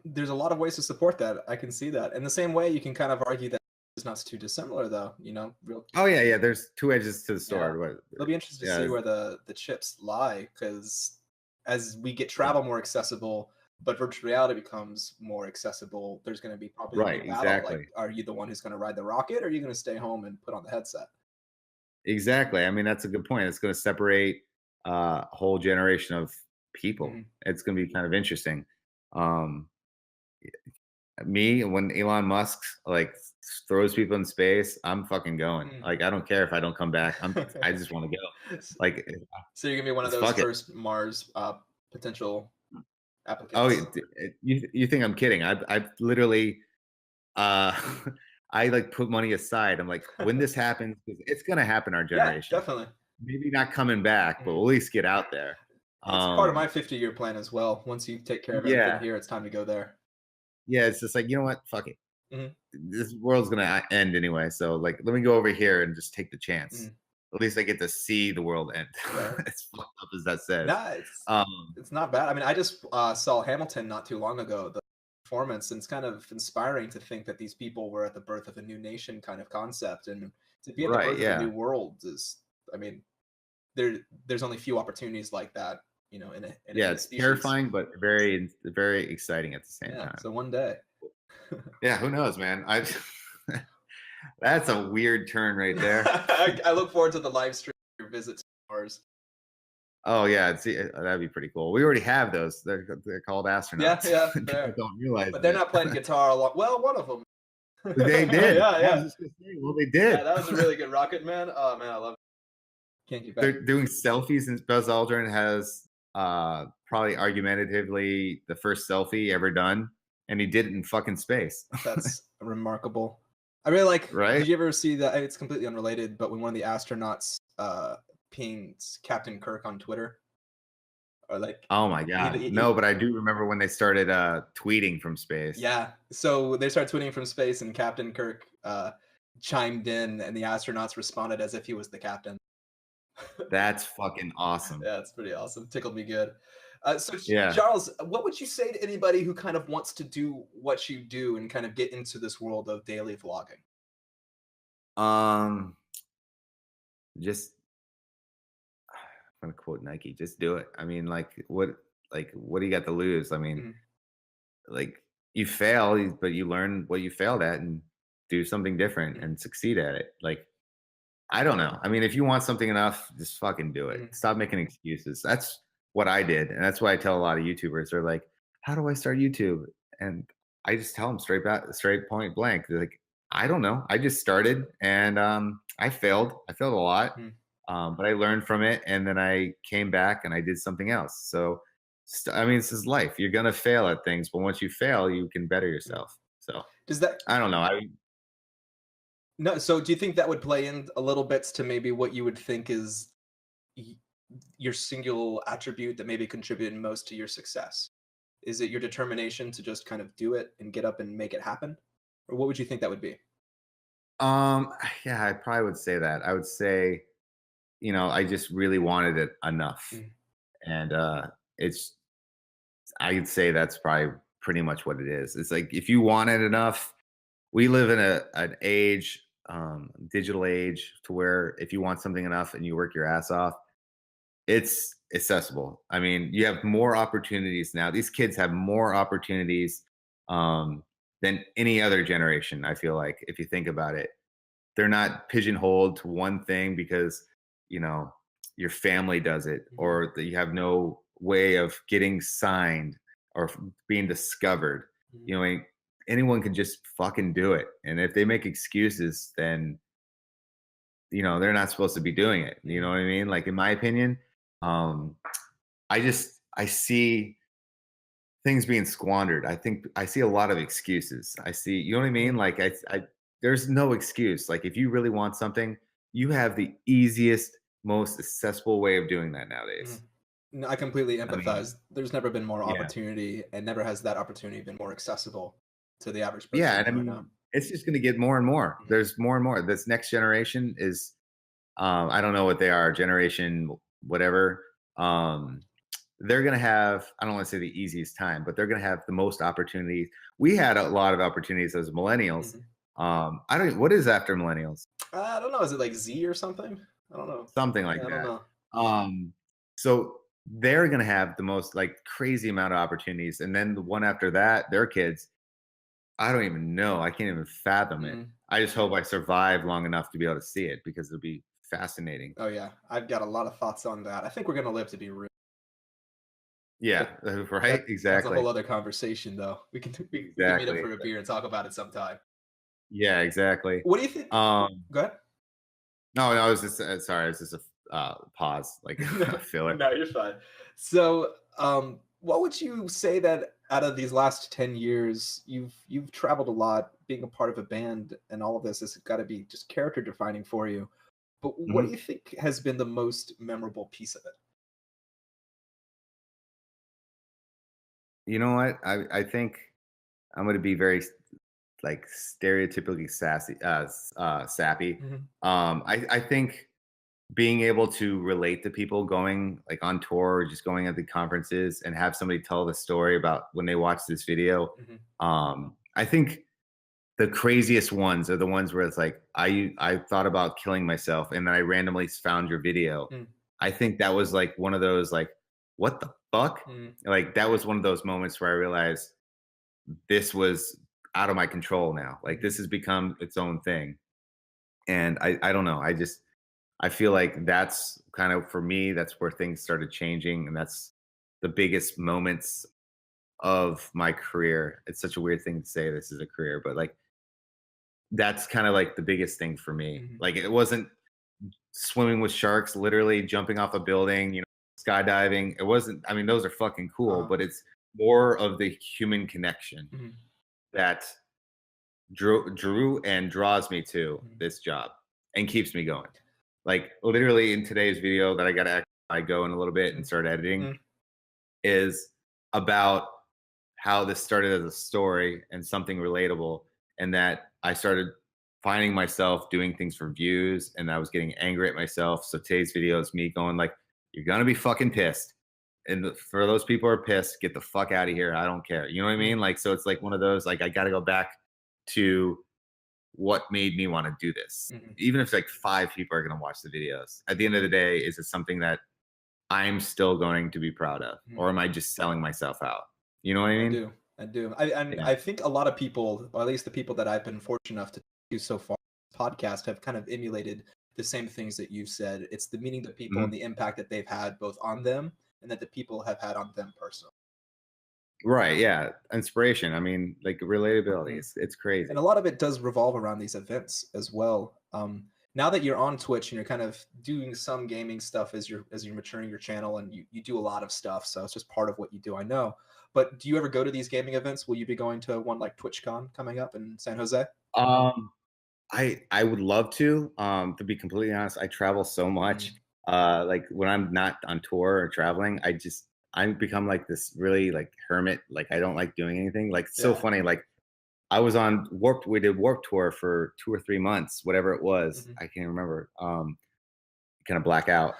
there's a lot of ways to support that. I can see that. In the same way, you can kind of argue that it's not too dissimilar, though. Real. Oh yeah, yeah. There's two edges to the Yeah. sword. It'll be interesting to Yeah, see where the chips lie, because as we get travel more accessible, but virtual reality becomes more accessible, there's going to be probably a right, big battle. exactly. Like, are you the one who's going to ride the rocket, or are you going to stay home and put on the headset? Exactly. I mean, that's a good point. It's going to separate a whole generation of people. Mhm. It's going to be kind of interesting. Um, Me, when Elon Musk like throws people in space, I'm fucking going. Mm. Like, I don't care if I don't come back. I just want to go. Like, So you're gonna be one of those fuck it. first Mars potential Oh, applicants. you think I'm kidding? I've literally, uh, I like put money aside. I'm like, when this happens, 'cause it's gonna happen our Yeah, generation. definitely. Maybe not coming back, but we'll at least get out there. It's part of my 50-year plan as well. Once you take care of everything Yeah. here, it's time to go there. Yeah, it's just like, you know what? Fuck it. Mhm. This world's gonna end anyway. So like, let me go over here and just take the chance. Mhm. At least I get to see the world end. Right. As fucked up as that says. Nah, it's not bad. I mean, I just saw Hamilton not too long ago, the performance, and it's kind of inspiring to think that these people were at the birth of a new nation kind of concept, and to be at the Right, birth of yeah. a new world is, I mean, there's only few opportunities like that, in a Yeah, in a it's species. terrifying, but very, very exciting at the same Yeah, time. so one day. Yeah, who knows, man? That's a weird turn right there. I look forward to the live stream of your visit to Mars. Oh yeah, that'd be pretty cool. We already have those. They're called astronauts. Yeah, People fair. don't realize But they're that. not playing guitar along. Well, one of them. They did. Yeah, I yeah. was just gonna say, well, they did. Yeah, that was a really good Rocket Man. Oh man, I love it. Can't get back. They're doing selfies, and Buzz Aldrin has probably argumentatively the first selfie ever done, and he did it in fucking space. That's remarkable. I really like. Right? Did you ever see that? It's completely unrelated, but when one of the astronauts pinged Captain Kirk on Twitter, or like, Oh my god. No, but I do remember when they started tweeting from space. yeah. So they started tweeting from space, and Captain Kirk chimed in, and the astronauts responded as if he was the captain. That's fucking awesome. Yeah, it's pretty awesome. Tickled me good. So, Yeah. Charles, what would you say to anybody who kind of wants to do what you do and kind of get into this world of daily vlogging? Just I'm gonna quote Nike. Just do it. I mean, what do you got to lose? I mean, Mhm. like, you fail, but you learn what you failed at and do something different Mhm. and succeed at it. Like, I don't know. I mean, if you want something enough, just fucking do it. Mhm. Stop making excuses. That's what I did, and that's why I tell a lot of YouTubers. They're like, "How do I start YouTube?" And I just tell them straight point blank. They're like, "I don't know. I just started, and I failed. I failed a lot, Mhm. but I learned from it, and then I came back and I did something else." So, I mean, this is life. You're gonna fail at things, but once you fail, you can better yourself. So Does that I don't know. no? So, do you think that would play in a little bits to maybe what you would think is y- your single attribute that maybe contributed most to your success? Is it your determination to just kind of do it and get up and make it happen, or what would you think that would be? Yeah, I probably would say that. I would say, I just really wanted it enough. Mhm. And it's I'd say that's probably pretty much what it is. It's like, if you want it enough, we live in an age, digital age, to where if you want something enough and you work your ass off, it's accessible. I mean, you have more opportunities now. These kids have more opportunities than any other generation, I feel like, if you think about it. They're not pigeonholed to one thing because, you know, your family does it, or that you have no way of getting signed or being discovered. You know, anyone can just fucking do it. And if they make excuses, then, they're not supposed to be doing it. You know what I mean? Like, in my opinion, I see things being squandered. I think I see a lot of excuses. I see, you know what I mean? Like there's no excuse. Like if you really want something, you have the easiest, most accessible way of doing that nowadays. No, I completely I mean, empathize. There's never been more yeah. opportunity, and never has that opportunity been more accessible to the average person. Yeah, and I right mean, now. it's just going to get more and more. There's more and more. This next generation is, I don't know what they are, generation whatever. They're going to have, I don't want to say the easiest time, but they're going to have the most opportunities. We had a lot of opportunities as millennials. I don't. What is after millennials? I don't know. Is it like Z or something? I don't know. Something like I that. don't know. So they're going to have the most like crazy amount of opportunities, and then the one after that, their kids. I don't even know. I can't even fathom it. I just hope I survive long enough to be able to see it because it'll be fascinating. Oh yeah, I've got a lot of thoughts on that. I think we're gonna live to be real. Yeah, right. Exactly. That's a whole other conversation, though. We can meet up Exactly. for a beer and talk about it sometime. Yeah, exactly. What do you think? Go ahead. No, I was just sorry. It was just a pause, like a filler. No, you're fine. So, what would you say that out of these last 10 years, you've traveled a lot, being a part of a band, and all of this has got to be just character defining for you. But what do you think has been the most memorable piece of it? You know what? I think I'm going to be very like stereotypically sappy. I think being able to relate to people going like on tour or just going at the conferences and have somebody tell the story about when they watch this video. I think the craziest ones are the ones where it's like I thought about killing myself and then I randomly found your video. I think that was like one of those like, what the fuck? Like that was one of those moments where I realized this was out of my control now. Like this has become its own thing. And I don't know. I feel like that's kind of, for me, that's where things started changing. And that's the biggest moments of my career. It's such a weird thing to say this is a career, but like, that's kind of like the biggest thing for me. Like it wasn't swimming with sharks, literally jumping off a building, you know, skydiving. It wasn't, I mean, those are fucking cool, but it's more of the human connection that drew and draws me to this job and keeps me going. Like literally in today's video that I go in a little bit and start editing is about how this started as a story and something relatable, and that I started finding myself doing things for views and I was getting angry at myself. So today's video is me going like, you're gonna be fucking pissed. And for those people who are pissed, get the fuck out of here. I don't care. You know what I mean? Like, so it's like one of those, like, I got to go back to what made me want to do this. Even if like 5 people are going to watch the videos, at the end of the day, is it something that I'm still going to be proud of? Or am I just selling myself out? You know what I mean? I do. I think a lot of people, or at least the people that I've been fortunate enough to do so far, podcast have kind of emulated the same things that you've said. It's the meaning that people and the impact that they've had both on them and that the people have had on them personally. Right. Yeah. Inspiration. I mean, like relatability. It's crazy. And a lot of it does revolve around these events as well. Now that you're on Twitch and you're kind of doing some gaming stuff as you're maturing your channel, and you do a lot of stuff, so it's just part of what you do, I know. But do you ever go to these gaming events? Will you be going to one like TwitchCon coming up in San Jose? I would love to. To be completely honest, I travel so much. Like when I'm not on tour or traveling, I become like this really like hermit. Like I don't like doing anything. Like it's so funny. Like I was on we did Warped Tour for 2 or 3 months, whatever it was. I can't remember. Kind of black out.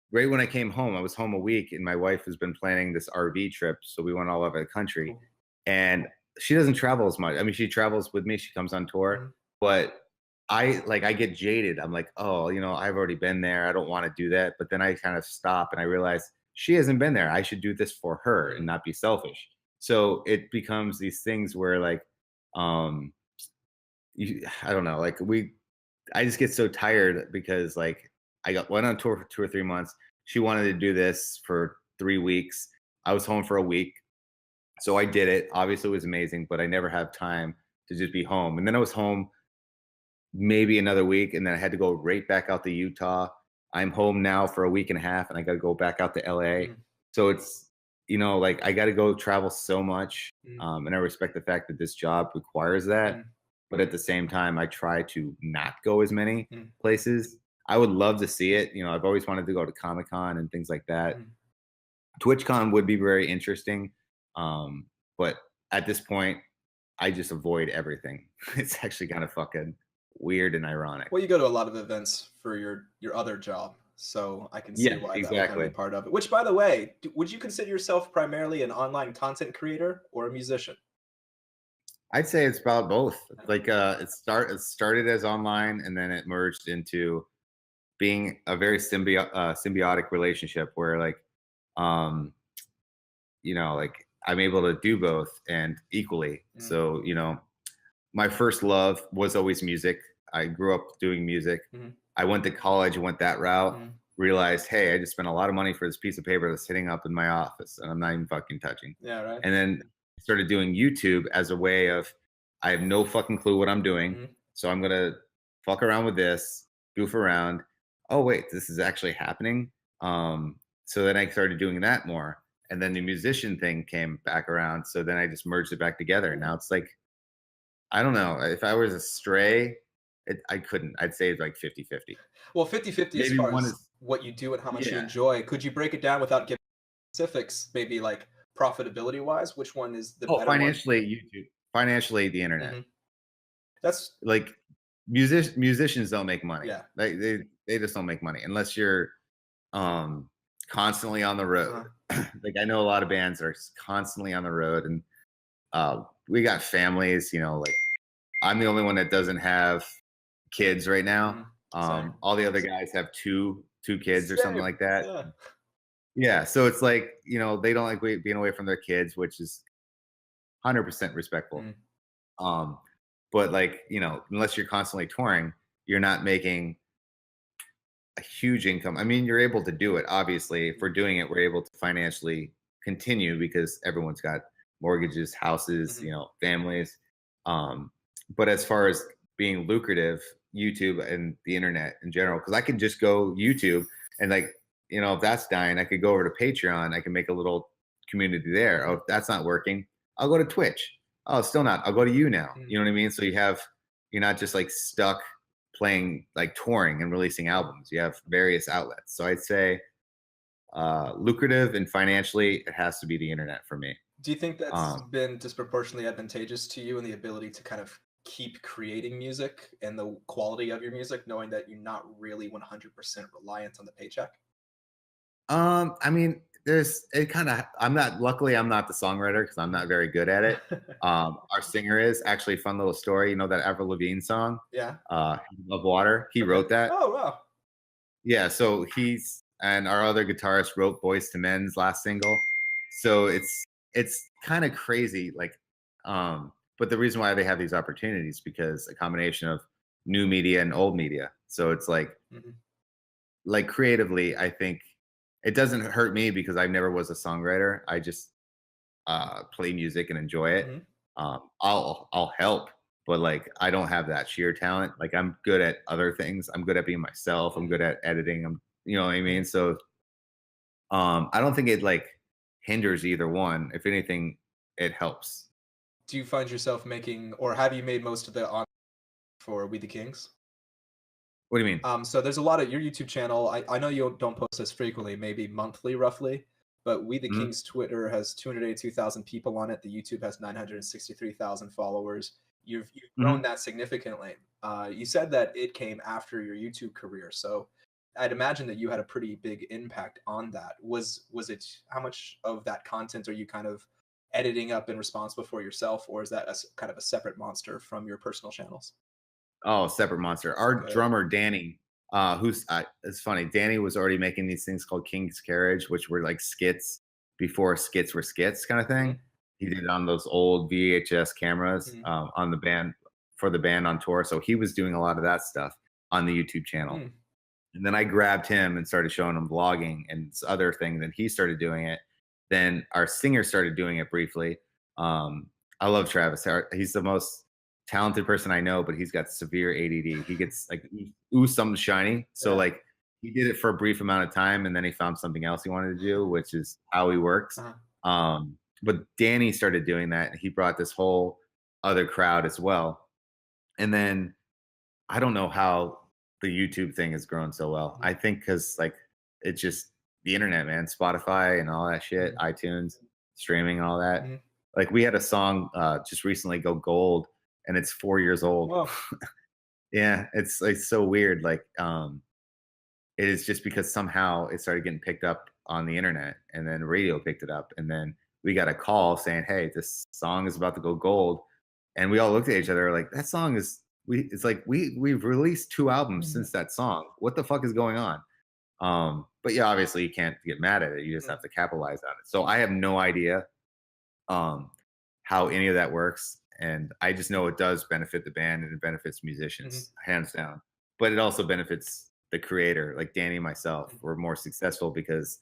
Right when I came home, I was home a week, and my wife has been planning this RV trip. So we went all over the country, and she doesn't travel as much. I mean, she travels with me. She comes on tour, but I get jaded. I'm like, oh, you know, I've already been there. I don't want to do that. But then I kind of stop and I realize she hasn't been there. I should do this for her and not be selfish. So it becomes these things where like, I don't know, like I just get so tired because like went on tour for 2 or 3 months. She wanted to do this for 3 weeks. I was home for a week. So I did it. Obviously it was amazing, but I never had time to just be home. And then I was home maybe another week, and then I had to go right back out to Utah. I'm home now for a week and a half, and I got to go back out to LA. So you know, like I got to go travel so much, Mm. and I respect the fact that this job requires that. Mm. But at the same time, I try to not go as many Mm. places. I would love to see it. You know, I've always wanted to go to Comic Con and things like that. Mm. TwitchCon would be very interesting, um, but at this point, I just avoid everything. It's actually kind of fucking weird and ironic. Well, you go to a lot of events for your other job, so I can see Yeah, why that would kind of be exactly. part of it. Which, by the way, would you consider yourself primarily an online content creator or a musician? I'd say it's about both. Like it started as online and then it merged into being a very symbiotic relationship where like um you know, like I'm able to do both and equally. Mm. So, you know, my first love was always music. I grew up doing music. Mhm. I went to college, went that route, Mhm. realized, hey, I just spent a lot of money for this piece of paper that's sitting up in my office and I'm not even fucking touching. Yeah, right. And then started doing YouTube as a way of I have no fucking clue what I'm doing. Mhm. So I'm gonna fuck around with this, goof around. Oh wait, this is actually happening. So then I started doing that more. And then the musician thing came back around. So then I just merged it back together. And now it's like, I don't know. If I was a stray, I couldn't. I'd say it's like 50-50. Well, 50-50 as Maybe far one as is what you do and how much you yeah. enjoy. Could you break it down without giving specifics, maybe like profitability wise? Which one is the Oh, better one? financially, YouTube. Financially, the internet. Mhm. That's Like musicians don't make money. yeah. Like they just don't make money unless you're um constantly on the road. Like I know a lot of bands that are constantly on the road and we got families, you know, like I'm the only one that doesn't have kids right now. Same. All the other guys have two kids or something Same. like that. Yeah. Yeah, so it's like, you know, they don't like being away from their kids, which is 100% respectful. Mm. But like, you know, unless you're constantly touring, you're not making a huge income. I mean, you're able to do it. Obviously, if we're doing it, we're able to financially continue because everyone's got mortgages, houses, Mhm. you know, families. But as far as being lucrative, YouTube and the internet in general, because I can just go YouTube and like, you know, if that's dying, I could go over to Patreon. I can make a little community there. Oh, if that's not working, I'll go to Twitch. Oh, still not. I'll go to you now. You know what I mean? So you're not just like stuck playing like touring and releasing albums. You have various outlets. So I'd say lucrative and financially, it has to be the internet for me. Do you think that's Um, been disproportionately advantageous to you in the ability to kind of keep creating music and the quality of your music, knowing that you're not really 100% reliant on the paycheck? I mean, there's it kind of. Luckily, I'm not the songwriter because I'm not very good at it. Our singer is actually fun little story. You know that Avril Lavigne song, Yeah. "Love Water." He Okay. wrote that. Oh wow. Yeah, so he's and our other guitarist wrote Boys to Men's last single. So it's kind of crazy, like, but the reason why they have these opportunities because a combination of new media and old media. So it's Mhm. like creatively, I think it doesn't hurt me because I never was a songwriter. I just play music and enjoy it. Mhm. I'll help, but like I don't have that sheer talent. Like I'm good at other things. I'm good at being myself. I'm good at editing. You know what I mean? So I don't think it like hinders either one. If anything, it helps. Do you find yourself making, or have you made most of the on for We the Kings? What do you mean? So there's a lot of your YouTube channel. I know you don't post as frequently, maybe monthly, roughly. But We the Mhm. Kings Twitter has 282,000 people on it. The YouTube has 963,000 followers. You've grown Mhm. that significantly. You said that it came after your YouTube career, so I'd imagine that you had a pretty big impact on that. Was it how much of that content are you kind of editing up and responsible for yourself, or is that kind of a separate monster from your personal channels? Oh, separate monster. Our Good. drummer Danny, who's it's funny. Danny was already making these things called King's Carriage, which were like skits before skits were skits, kind of thing. Mhm. He did it on those old VHS cameras Mhm. on the band for the band on tour. So he was doing a lot of that stuff on the YouTube channel. Mm. And then I grabbed him and started showing him vlogging and this other thing. Then he started doing it. Then our singer started doing it briefly. I love Travis. He's the most talented person I know, but he's got severe ADD. He gets like ooh something shiny. So Yeah. like he did it for a brief amount of time and then he found something else he wanted to do, which is how he works. Uh-huh. But Danny started doing that, and he brought this whole other crowd as well. And then I don't know how the YouTube thing has grown so well. I think because like it's just the internet, man, Spotify and all that shit, iTunes, streaming and all that. Like we had a song just recently go gold, and it's 4 years old. Whoa. Yeah, it's like so weird. Like it is just because somehow it started getting picked up on the internet, and then radio picked it up, and then we got a call saying, "Hey, this song is about to go gold," and we all looked at each other like, "That song is It's like we've released 2 albums since that song. What the fuck is going on?" But yeah, obviously you can't get mad at it. You just have to capitalize on it. So I have no idea how any of that works, and I just know it does benefit the band and it benefits musicians, hands down. But it also benefits the creator, like Danny and myself. We're more successful because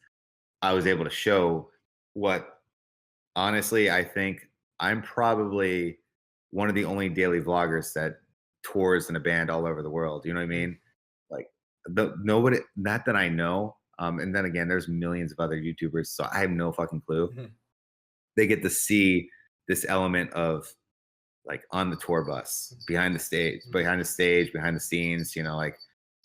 I was able to show what, honestly, I think I'm probably one of the only daily vloggers that tours in a band all over the world. You know what I mean? Like nobody, not that I know. And then again, there's millions of other YouTubers, so I have no fucking clue. They get to see this element of like on the tour bus, behind the stage, behind the scenes, you know, like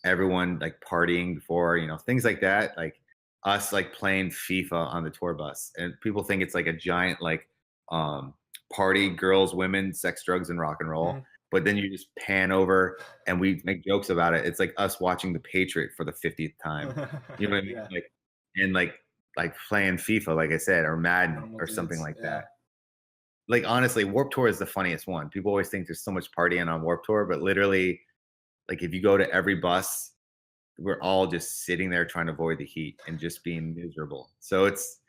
everyone like partying before, you know, things like that. Like us like playing FIFA on the tour bus, and people think it's like a giant like party, girls, women, sex, drugs, and rock and roll. But then you just pan over and we make jokes about it. It's like us watching The Patriot for the 50th time. You know what I mean? Like, and like playing FIFA, like I said, or Madden or something like that. Like honestly, Warped Tour is the funniest one. People always think there's so much partying on Warped Tour, but literally, like if you go to every bus, we're all just sitting there trying to avoid the heat and just being miserable. So it's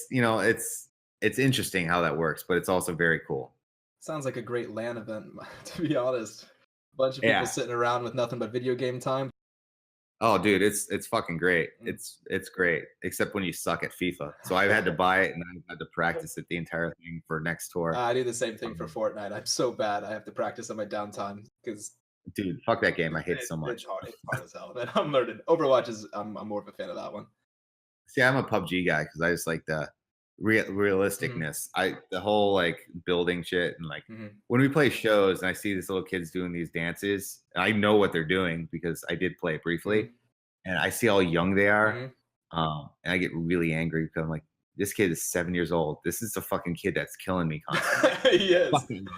you know, it's interesting how that works, but it's also very cool. Sounds like a great LAN event, to be honest. A bunch of people sitting around with nothing but video game time. Oh, dude, it's fucking great. It's great, except when you suck at FIFA. So I've had to buy it and I've had to practice it the entire thing for next tour. I do the same thing for Fortnite. I'm so bad. I have to practice on my downtime because. Dude, fuck that game. I hate it so much. It's hard as hell. Man. I'm learning. Overwatch is. I'm more of a fan of that one. See, I'm a PUBG guy because I just like the realisticness. The whole like building shit, and like when we play shows and I see these little kids doing these dances, and I know what they're doing because I did play it briefly, and I see how young they are, and I get really angry because I'm like, this kid is 7 years old. This is the fucking kid that's killing me constantly. He is. You know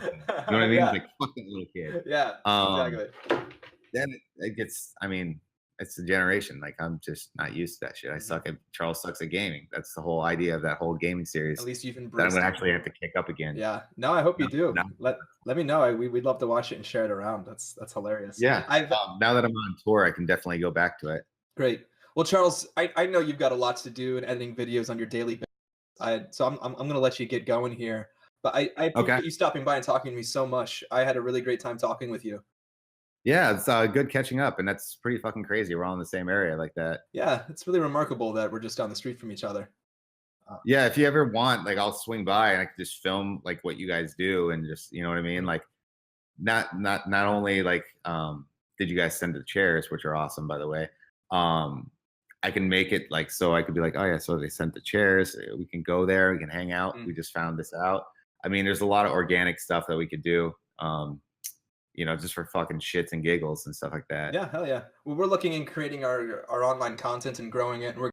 what I mean? Like fucking little kid. Yeah, exactly. Then it gets. I mean, it's the generation. Like I'm just not used to that shit. I suck at Charles sucks at gaming. That's the whole idea of that whole gaming series. At least you've that I'm embraced gonna actually have to kick up again. Yeah. No, I hope you do. No. Let me know. We'd love to watch it and share it around. That's hilarious. Yeah. Now that I'm on tour, I can definitely go back to it. Great. Well, Charles, I know you've got a lot to do in editing videos on your daily basis. So I'm gonna let you get going here. But I appreciate you stopping by and talking to me so much. I had a really great time talking with you. Yeah, it's good catching up, and that's pretty fucking crazy. We're all in the same area like that. Yeah, it's really remarkable that we're just down the street from each other. Yeah, if you ever want, like, I'll swing by and I can just film like what you guys do, and just, you know what I mean. Like, not only like, did you guys send the chairs, which are awesome, by the way. I can make it like so I could be like, oh yeah, so they sent the chairs. We can go there. We can hang out. We just found this out. I mean, there's a lot of organic stuff that we could do. You know, just for fucking shits and giggles and stuff like that. Yeah, hell yeah. Well, we're looking in creating our online content and growing it. And we're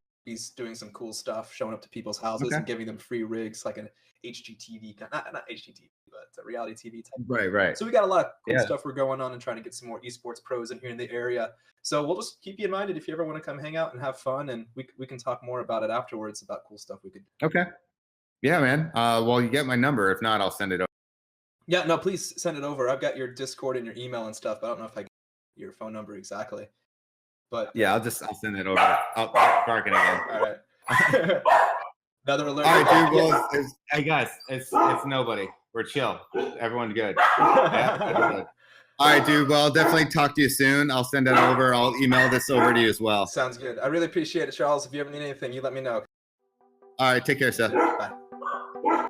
doing some cool stuff, showing up to people's houses and giving them free rigs, like an HGTV, not HGTV, but a reality TV type. Right. So we got a lot of cool stuff we're going on and trying to get some more esports pros in here in the area. So we'll just keep you in mind if you ever want to come hang out and have fun, and we can talk more about it afterwards about cool stuff we could do. Okay. Yeah, man. Well, you get my number. If not, I'll send it over. Yeah, no, please send it over. I've got your Discord and your email and stuff, but I don't know if I get your phone number exactly. But yeah, I'll send it over. I'll barking again. All right. Another alert. All right, dude. Well, I guess it's nobody. We're chill. Everyone's good. Yeah, all right, dude. Well, I'll definitely talk to you soon. I'll send it over. I'll email this over to you as well. Sounds good. I really appreciate it, Charles. If you ever need anything, you let me know. All right. Take care, Seth. Bye.